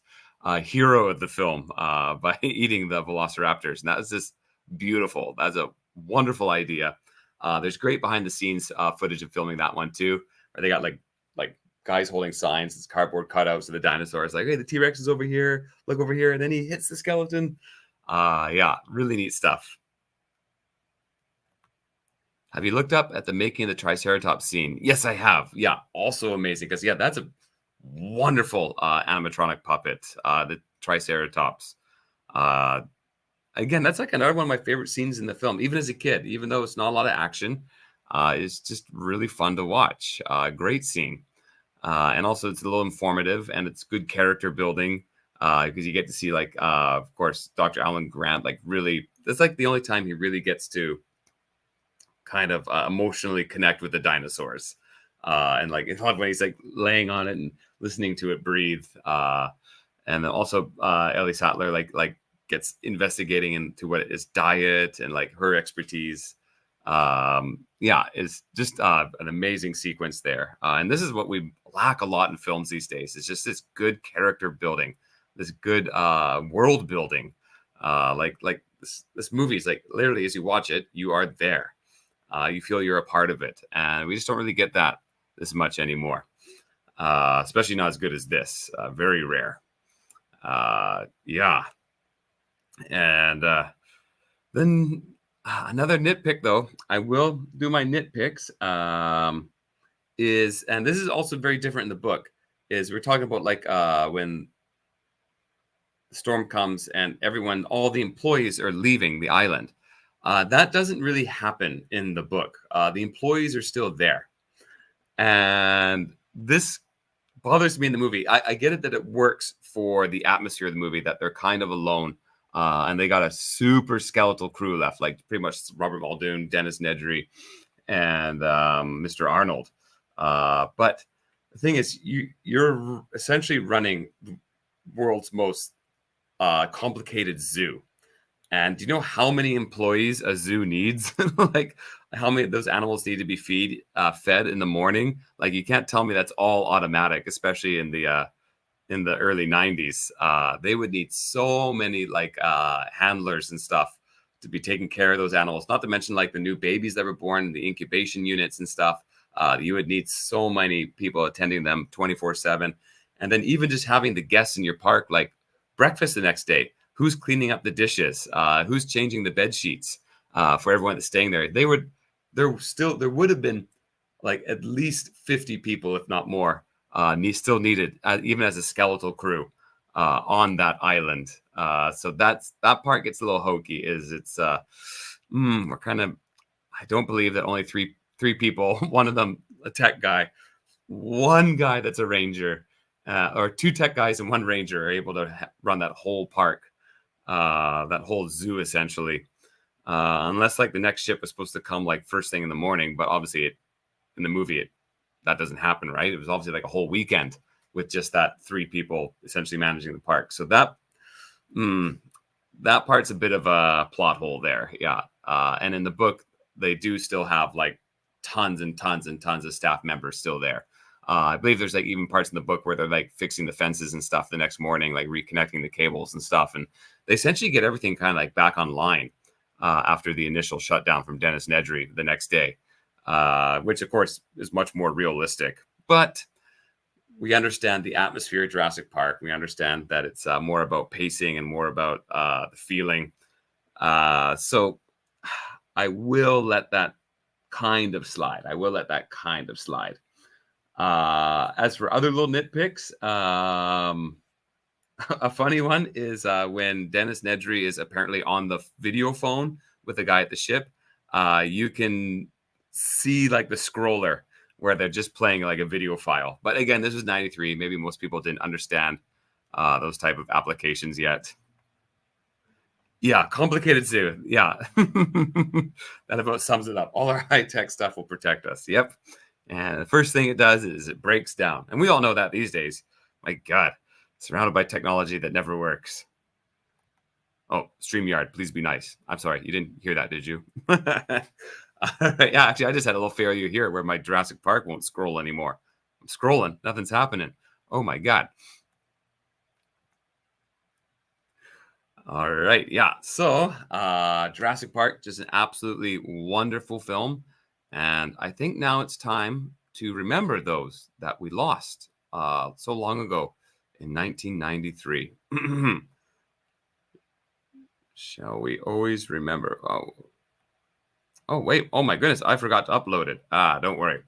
hero of the film by eating the Velociraptors, and that was just beautiful. That's a wonderful idea. There's great behind the scenes footage of filming that one too. Or they got like guys holding signs, it's cardboard cutouts of the dinosaurs, like, hey, the T-Rex is over here, look over here, and then he hits the skeleton. Yeah, really neat stuff. Have you looked up at the making of the Triceratops scene? Yes, I have. Yeah, also amazing because that's a wonderful animatronic puppet, the Triceratops. Again, that's like another one of my favorite scenes in the film, even as a kid, even though it's not a lot of action. It's just really fun to watch. Great scene. And also it's a little informative and it's good character building because you get to see of course, Dr. Alan Grant, really, that's like the only time he really gets to kind of emotionally connect with the dinosaurs. And when he's laying on it and listening to it breathe. And then also Ellie Sattler gets investigating into what is diet and her expertise. Yeah, it's just an amazing sequence there. And this is what we lack a lot in films these days. It's just this good character building, this good world building. Like this movie is like literally as you watch it, you are there. You feel you're a part of it, and we just don't really get that this much anymore. Especially not as good as this. Very rare. Yeah, and then another nitpick, though. I will do my nitpicks. And this is also very different in the book. Is we're talking about like when the storm comes and all the employees are leaving the island. That doesn't really happen in the book. The employees are still there, and this bothers me in the movie. I get it that it works for the atmosphere of the movie, that they're kind of alone, and they got a super skeletal crew left, like pretty much Robert Muldoon, Dennis Nedry, and Mr. Arnold. But the thing is, you're essentially running the world's most complicated zoo. And do you know how many employees a zoo needs? Like how many of those animals need to be fed in the morning? Like you can't tell me that's all automatic, especially in the early 90s. They would need so many like handlers and stuff to be taking care of those animals. Not to mention like the new babies that were born, the incubation units and stuff. You would need so many people attending them 24/7. And then even just having the guests in your park, like breakfast the next day. Who's cleaning up the dishes? Who's changing the bed sheets for everyone that's staying there? There would have been like at least 50 people, if not more, still needed, even as a skeletal crew on that island. So that part gets a little hokey. We're kind of, I don't believe that only three people, one of them a tech guy, one guy that's a ranger, or two tech guys and one ranger are able to run that whole park. That whole zoo essentially, unless like the next ship was supposed to come like first thing in the morning, but obviously in the movie that doesn't happen, right? It was obviously like a whole weekend with just that three people essentially managing the park. So that part's a bit of a plot hole there, yeah. And in the book, they do still have like tons and tons and tons of staff members still there. I believe there's like even parts in the book where they're like fixing the fences and stuff the next morning, like reconnecting the cables and stuff. And they essentially get everything kind of like back online after the initial shutdown from Dennis Nedry the next day, which of course is much more realistic. But we understand the atmosphere of Jurassic Park. We understand that it's more about pacing and more about the feeling. So I will let that kind of slide. As for other little nitpicks, a funny one is when Dennis Nedry is apparently on the video phone with the guy at the ship, you can see like the scroller where they're just playing like a video file. But again, this was 93. Maybe most people didn't understand those type of applications yet. Yeah, complicated zoo. Yeah. That about sums it up. All our high-tech stuff will protect us. Yep. And the first thing it does is it breaks down. And we all know that these days. My God, surrounded by technology that never works. Oh, StreamYard, please be nice. I'm sorry, you didn't hear that, did you? Yeah, actually, I just had a little failure here where my Jurassic Park won't scroll anymore. I'm scrolling, nothing's happening. Oh my God. All right, yeah. So Jurassic Park, just an absolutely wonderful film. And I think now it's time to remember those that we lost so long ago in 1993. Shall we always remember? Oh, wait. Oh, my goodness. I forgot to upload it. Don't worry.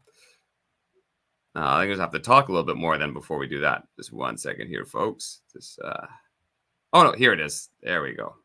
I think I just have to talk a little bit more then before we do that. Just 1 second here, folks. Oh, no. Here it is. There we go.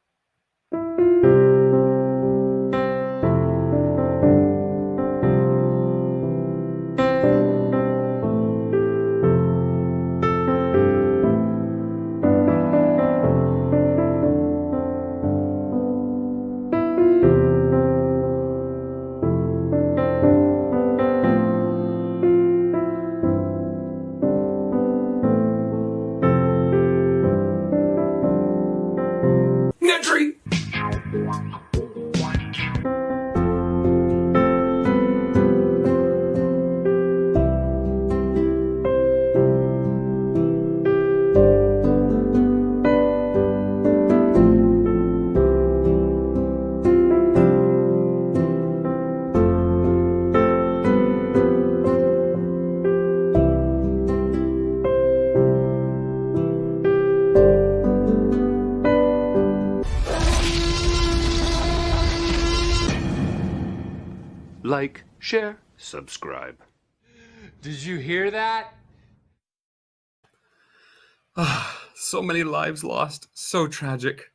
like, share, subscribe. Did you hear that? So many lives lost, so tragic.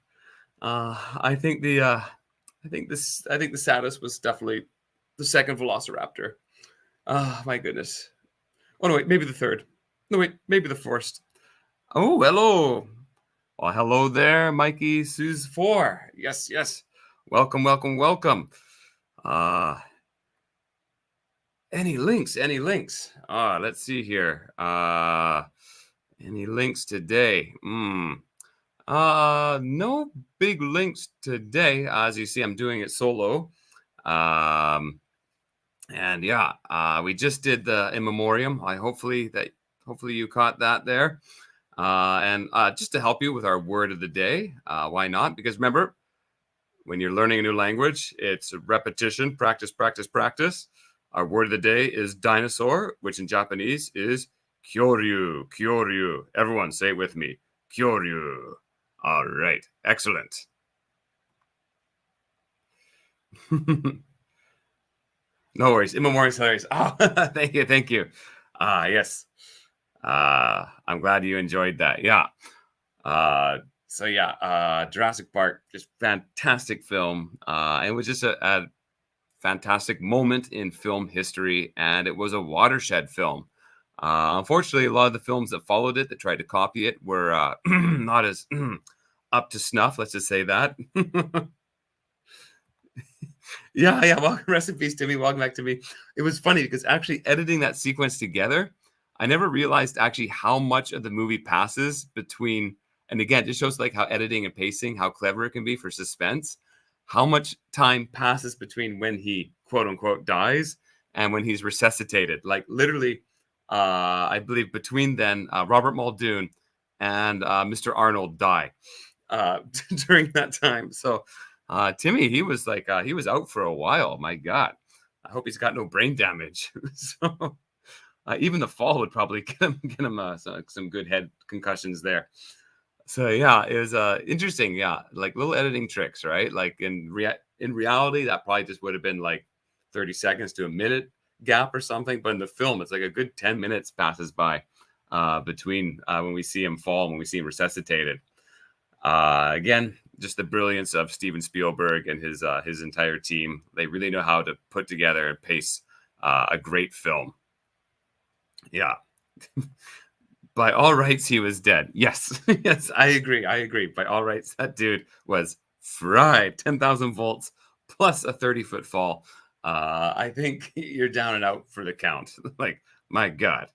I think the saddest was definitely the second Velociraptor. My goodness. Oh no, wait, maybe the third. No, wait, maybe the first. Oh, hello. Well, hello there, Mikey Suze 4. Yes, yes. Welcome, welcome, welcome. Any links? Any links? Let's see here. Any links today? No big links today. As you see, I'm doing it solo. And yeah, we just did the in memoriam. Hopefully you caught that there. And just to help you with our word of the day, why not? Because remember, when you're learning a new language, it's repetition, practice, practice, practice. Our word of the day is dinosaur, which in Japanese is kyoryu, kyoryu. Everyone say it with me, kyoryu. All right, excellent. No worries. In memoriam is hilarious. Oh, thank you, thank you. Yes. I'm glad you enjoyed that. Yeah. So yeah, Jurassic Park, just fantastic film. It was just a fantastic moment in film history, and it was a watershed film. Unfortunately, a lot of the films that followed it, that tried to copy it, were not as up to snuff. Let's just say that. Yeah. Welcome, rest in peace, Timmy. Welcome back to me. It was funny because actually editing that sequence together, I never realized actually how much of the movie passes between. And again, it just shows like how editing and pacing, how clever it can be for suspense. How much time passes between when he quote unquote dies and when he's resuscitated. Like literally, I believe between then, Robert Muldoon and Mr. Arnold die during that time. So Timmy, he was like, he was out for a while. My God, I hope he's got no brain damage. So even the fall would probably get him some good head concussions there. So yeah, it was interesting. Yeah, like little editing tricks, right? Like in reality, that probably just would have been like 30 seconds to a minute gap or something. But in the film, it's like a good 10 minutes passes by between when we see him fall and when we see him resuscitated. Again, just the brilliance of Steven Spielberg and his entire team. They really know how to put together and pace a great film. Yeah. By all rights, he was dead. Yes, yes, I agree. By all rights, that dude was fried. 10,000 volts plus a 30-foot fall. I think you're down and out for the count. Like, my God.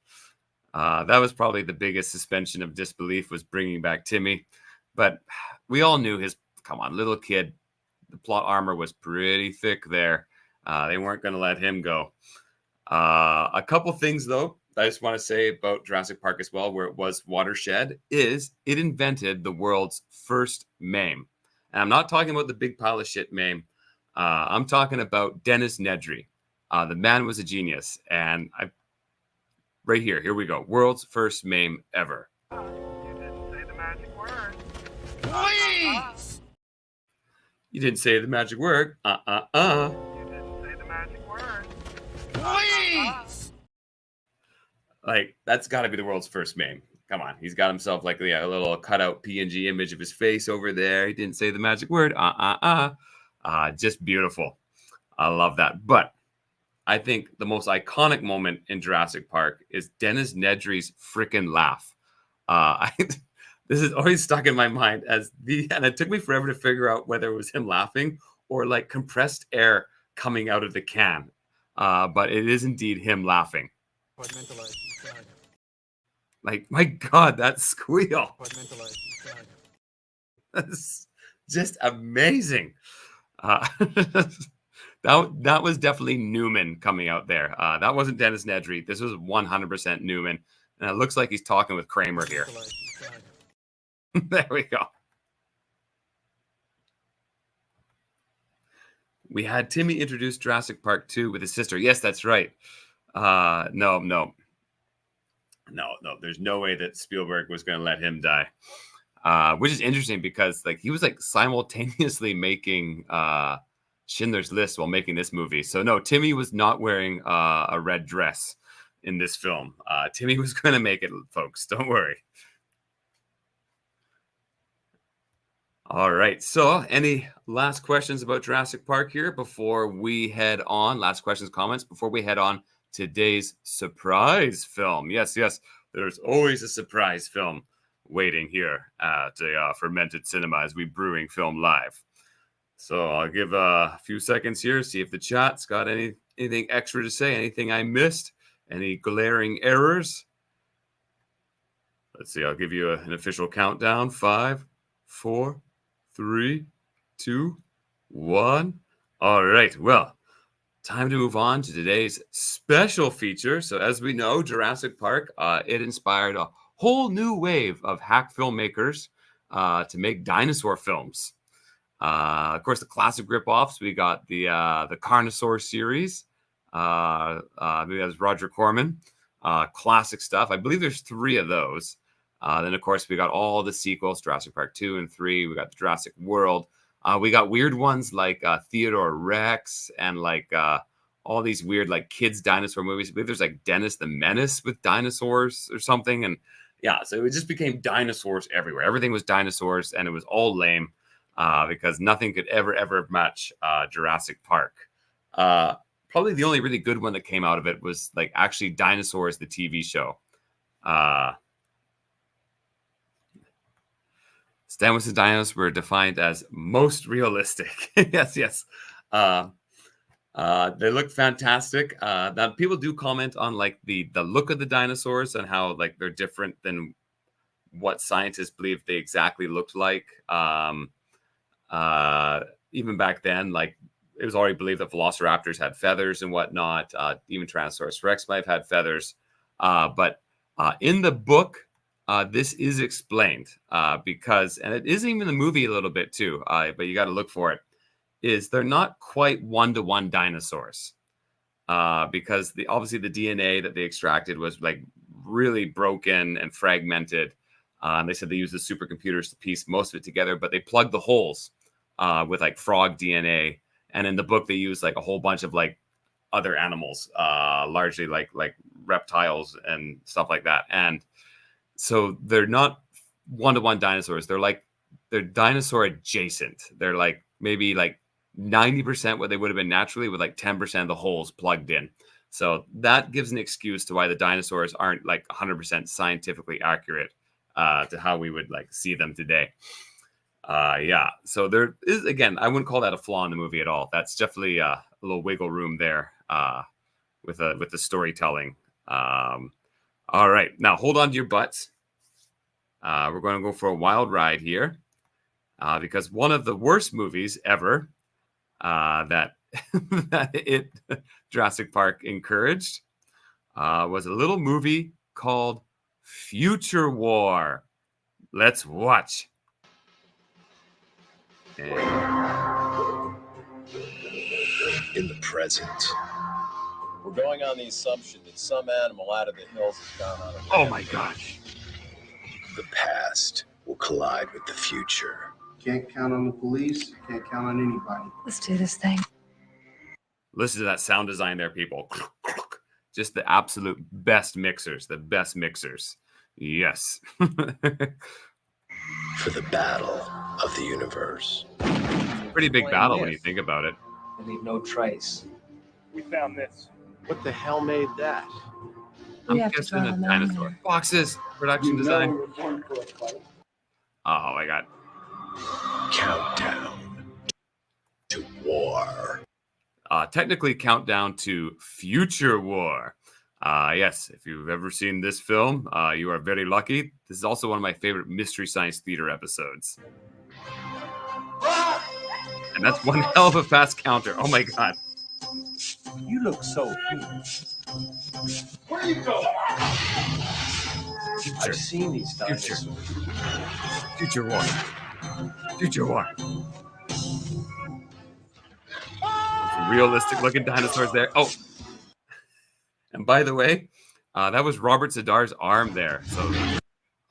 That was probably the biggest suspension of disbelief, was bringing back Timmy. But we all knew come on, little kid. The plot armor was pretty thick there. They weren't going to let him go. A couple things, though, I just want to say about Jurassic Park as well, where it was watershed, is it invented the world's first meme. And I'm not talking about the big pile of shit meme. I'm talking about Dennis Nedry. The man was a genius. And right here we go. World's first meme ever. You didn't say the magic word. Please! You didn't say the magic word. You didn't say the magic word. Please! Like, that's got to be the world's first meme. Come on. He's got himself like a little cutout PNG image of his face over there. He didn't say the magic word. Just beautiful. I love that. But I think the most iconic moment in Jurassic Park is Dennis Nedry's freaking laugh. This is always stuck in my mind and it took me forever to figure out whether it was him laughing or like compressed air coming out of the can. But it is indeed him laughing. Like, my God, that squeal. That's just amazing. That was definitely Newman coming out there. That wasn't Dennis Nedry. This was 100% Newman. And it looks like he's talking with Kramer here. There we go. We had Timmy introduce Jurassic Park 2 with his sister. Yes, that's right. No. There's no way that Spielberg was going to let him die. Which is interesting because like he was like simultaneously making Schindler's List while making this movie. So no, Timmy was not wearing a red dress in this film. Timmy was going to make it, folks. Don't worry. All right. So any last questions about Jurassic Park here before we head on? Last questions, comments before we head on today's surprise film. Yes. There's always a surprise film waiting here at Fermented Cinema as we Brewing film live. So I'll give a few seconds here, see if the chat's got anything extra to say, anything I missed, any glaring errors. Let's see. I'll give you an official countdown. 5, 4, 3, 2, 1. All right. Well, time to move on to today's special feature. So as we know, Jurassic Park, it inspired a whole new wave of hack filmmakers to make dinosaur films. Of course, the classic ripoffs. We got the Carnosaur series. Maybe that was Roger Corman. Classic stuff. I believe there's 3 of those. Then, of course, we got all the sequels, Jurassic Park 2 and 3. We got the Jurassic World. We got weird ones like Theodore Rex and like all these weird like kids dinosaur movies. I believe there's like Dennis the Menace with dinosaurs or something. And yeah, so it just became dinosaurs everywhere. Everything was dinosaurs, and it was all lame because nothing could ever match Jurassic Park. Probably the only really good one that came out of it was like actually Dinosaurs, the TV show. Stan Winston's dinos were defined as most realistic. yes. They look fantastic. Now people do comment on like the look of the dinosaurs and how like they're different than what scientists believe they exactly looked like. Even back then, like it was already believed that velociraptors had feathers and whatnot. Even Tyrannosaurus Rex might have had feathers. But in the book, this is explained because, and it is even in the movie a little bit too, but you got to look for it, is they're not quite one-to-one dinosaurs because obviously the DNA that they extracted was like really broken and fragmented. They said they used the supercomputers to piece most of it together, but they plugged the holes with like frog DNA. And in the book, they use like a whole bunch of like other animals, largely like reptiles and stuff like that. And so they're not one-to-one dinosaurs. They're dinosaur adjacent. They're like maybe like 90% what they would have been naturally with like 10% of the holes plugged in. So that gives an excuse to why the dinosaurs aren't like 100% scientifically accurate to how we would like see them today. Yeah. So there is, again, I wouldn't call that a flaw in the movie at all. That's definitely a little wiggle room there with the storytelling. All right. Now hold on to your butts. We're going to go for a wild ride here because one of the worst movies ever that Jurassic Park encouraged was a little movie called Future War. Let's watch. In the present, We're going on the assumption that some animal out of the hills has gone on a Oh my gosh. the past will collide with the future. Can't count on the police, can't count on anybody. Let's do this thing. Listen to that sound design there, people. Just the absolute best mixers, the best mixers. Yes. For the battle of the universe. Pretty big battle when you think about it. They leave no trace. We found this. What the hell made that? I'm We have to guessing draw a them on dinosaur. there. Boxes, production design. we're born for a fight. Oh my god. Countdown to war. Technically countdown to Future War. Yes, if you've ever seen this film, you are very lucky. This is also one of my favorite Mystery Science Theater episodes. And that's one hell of a fast counter. Oh my god. You look so human. Where are you going? I've seen these dinosaurs. Future War. Future War. Some realistic looking dinosaurs there. Oh. And by the way, that was Robert Zadar's arm there. So,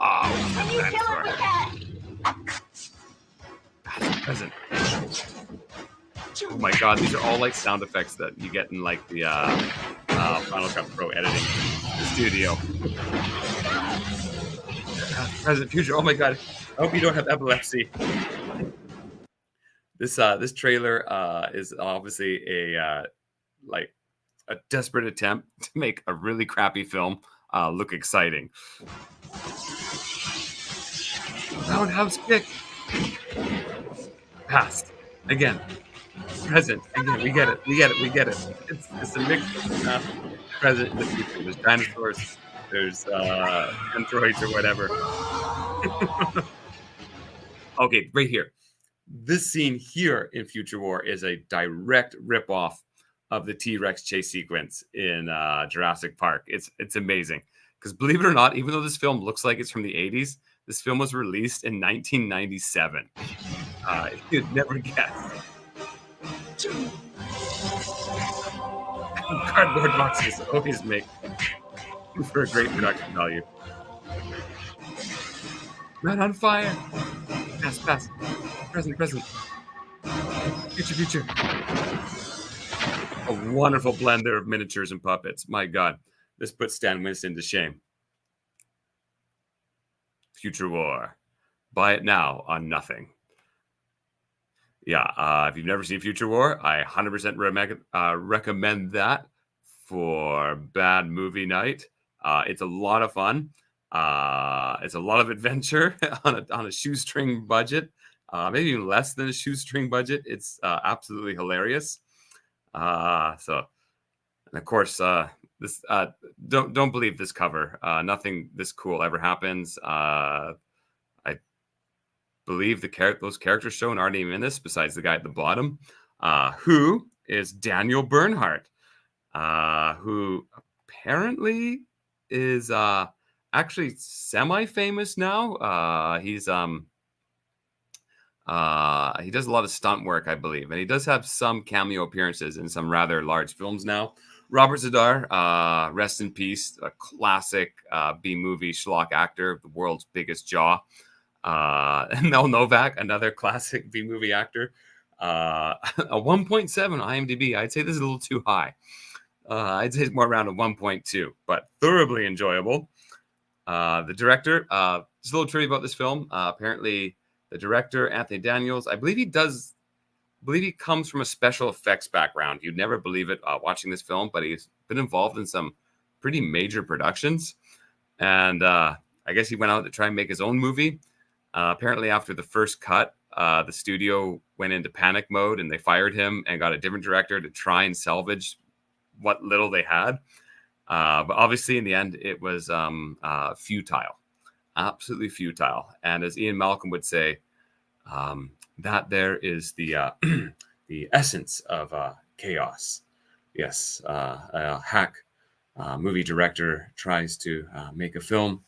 dinosaur. That's present. Oh my god, these are all like sound effects that you get in like the Final Cut Pro editing studio. Present, future. Oh my god, I hope you don't have epilepsy. This trailer is obviously a like a desperate attempt to make a really crappy film look exciting. Roundhouse kick. Past. Again. Present. Again. We get it. It's a mix present in the future. There's dinosaurs. There's androids or whatever. Okay, right here. This scene here in Future War is a direct ripoff of the T-Rex chase sequence in Jurassic Park. It's amazing. Because believe it or not, even though this film looks like it's from the 80s, this film was released in 1997. You'd never guess. Cardboard boxes always make for a great production value. Man on fire. Past. Present. Future. A wonderful blender of miniatures and puppets. My God, this puts Stan Winston to shame. Future War. Buy it now on nothing. Yeah, if you've never seen Future War, I 100% recommend that for bad movie night. It's a lot of fun. It's a lot of adventure on a shoestring budget, maybe even less than a shoestring budget. It's absolutely hilarious. And of course, this don't believe this cover. Nothing this cool ever happens. I believe those characters shown aren't even in this, besides the guy at the bottom, who is Daniel Bernhardt, who apparently is actually semi-famous now. He does a lot of stunt work, I believe, and he does have some cameo appearances in some rather large films now. Robert Zadar, rest in peace, a classic B-movie schlock actor, the world's biggest jaw. Mel Novak, another classic B-movie actor. A 1.7 IMDb. I'd say this is a little too high. I'd say it's more around a 1.2, but thoroughly enjoyable. The director, just a little trivia about this film. Apparently, the director, Anthony Daniels, I believe he comes from a special effects background. You'd never believe it watching this film, but he's been involved in some pretty major productions. And I guess he went out to try and make his own movie. Apparently, after the first cut, the studio went into panic mode and they fired him and got a different director to try and salvage what little they had. But obviously, in the end, it was futile, absolutely futile. And as Ian Malcolm would say, that there is the the essence of chaos. Yes, a hack movie director tries to make a film,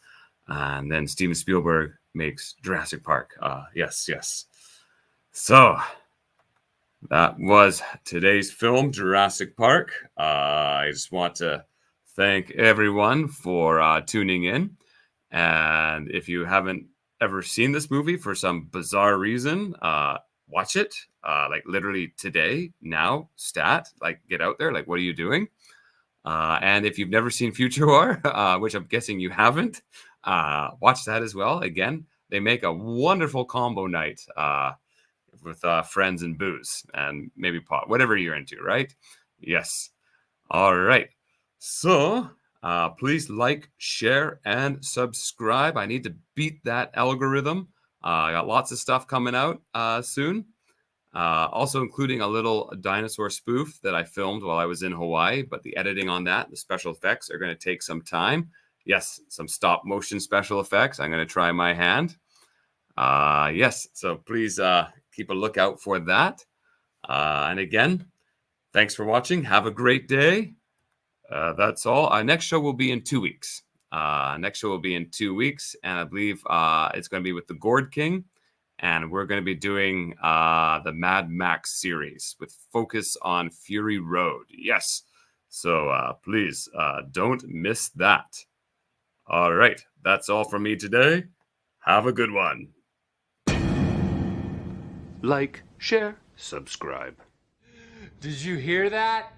and then Steven Spielberg makes Jurassic Park. Yes. So that was today's film, Jurassic Park. I just want to thank everyone for tuning in. And if you haven't ever seen this movie for some bizarre reason, watch it. Like literally today, now, stat. Like get out there. Like what are you doing? And if you've never seen Future War, which I'm guessing you haven't, watch that as well. Again, they make a wonderful combo night with friends and booze and maybe pot, whatever you're into, right? Yes. All right. So please like, share, and subscribe. I need to beat that algorithm. I got lots of stuff coming out soon. Also including a little dinosaur spoof that I filmed while I was in Hawaii, but the editing on that, the special effects are going to take some time. Yes, some stop motion special effects. I'm going to try my hand. Yes, so please keep a lookout for that. And again, thanks for watching. Have a great day. That's all. Our next show will be in 2 weeks. And I believe it's going to be with the Gourd King. And we're going to be doing the Mad Max series with focus on Fury Road. Yes. So please don't miss that. All right. That's all from me today. Have a good one. Like, share, subscribe. Did you hear that?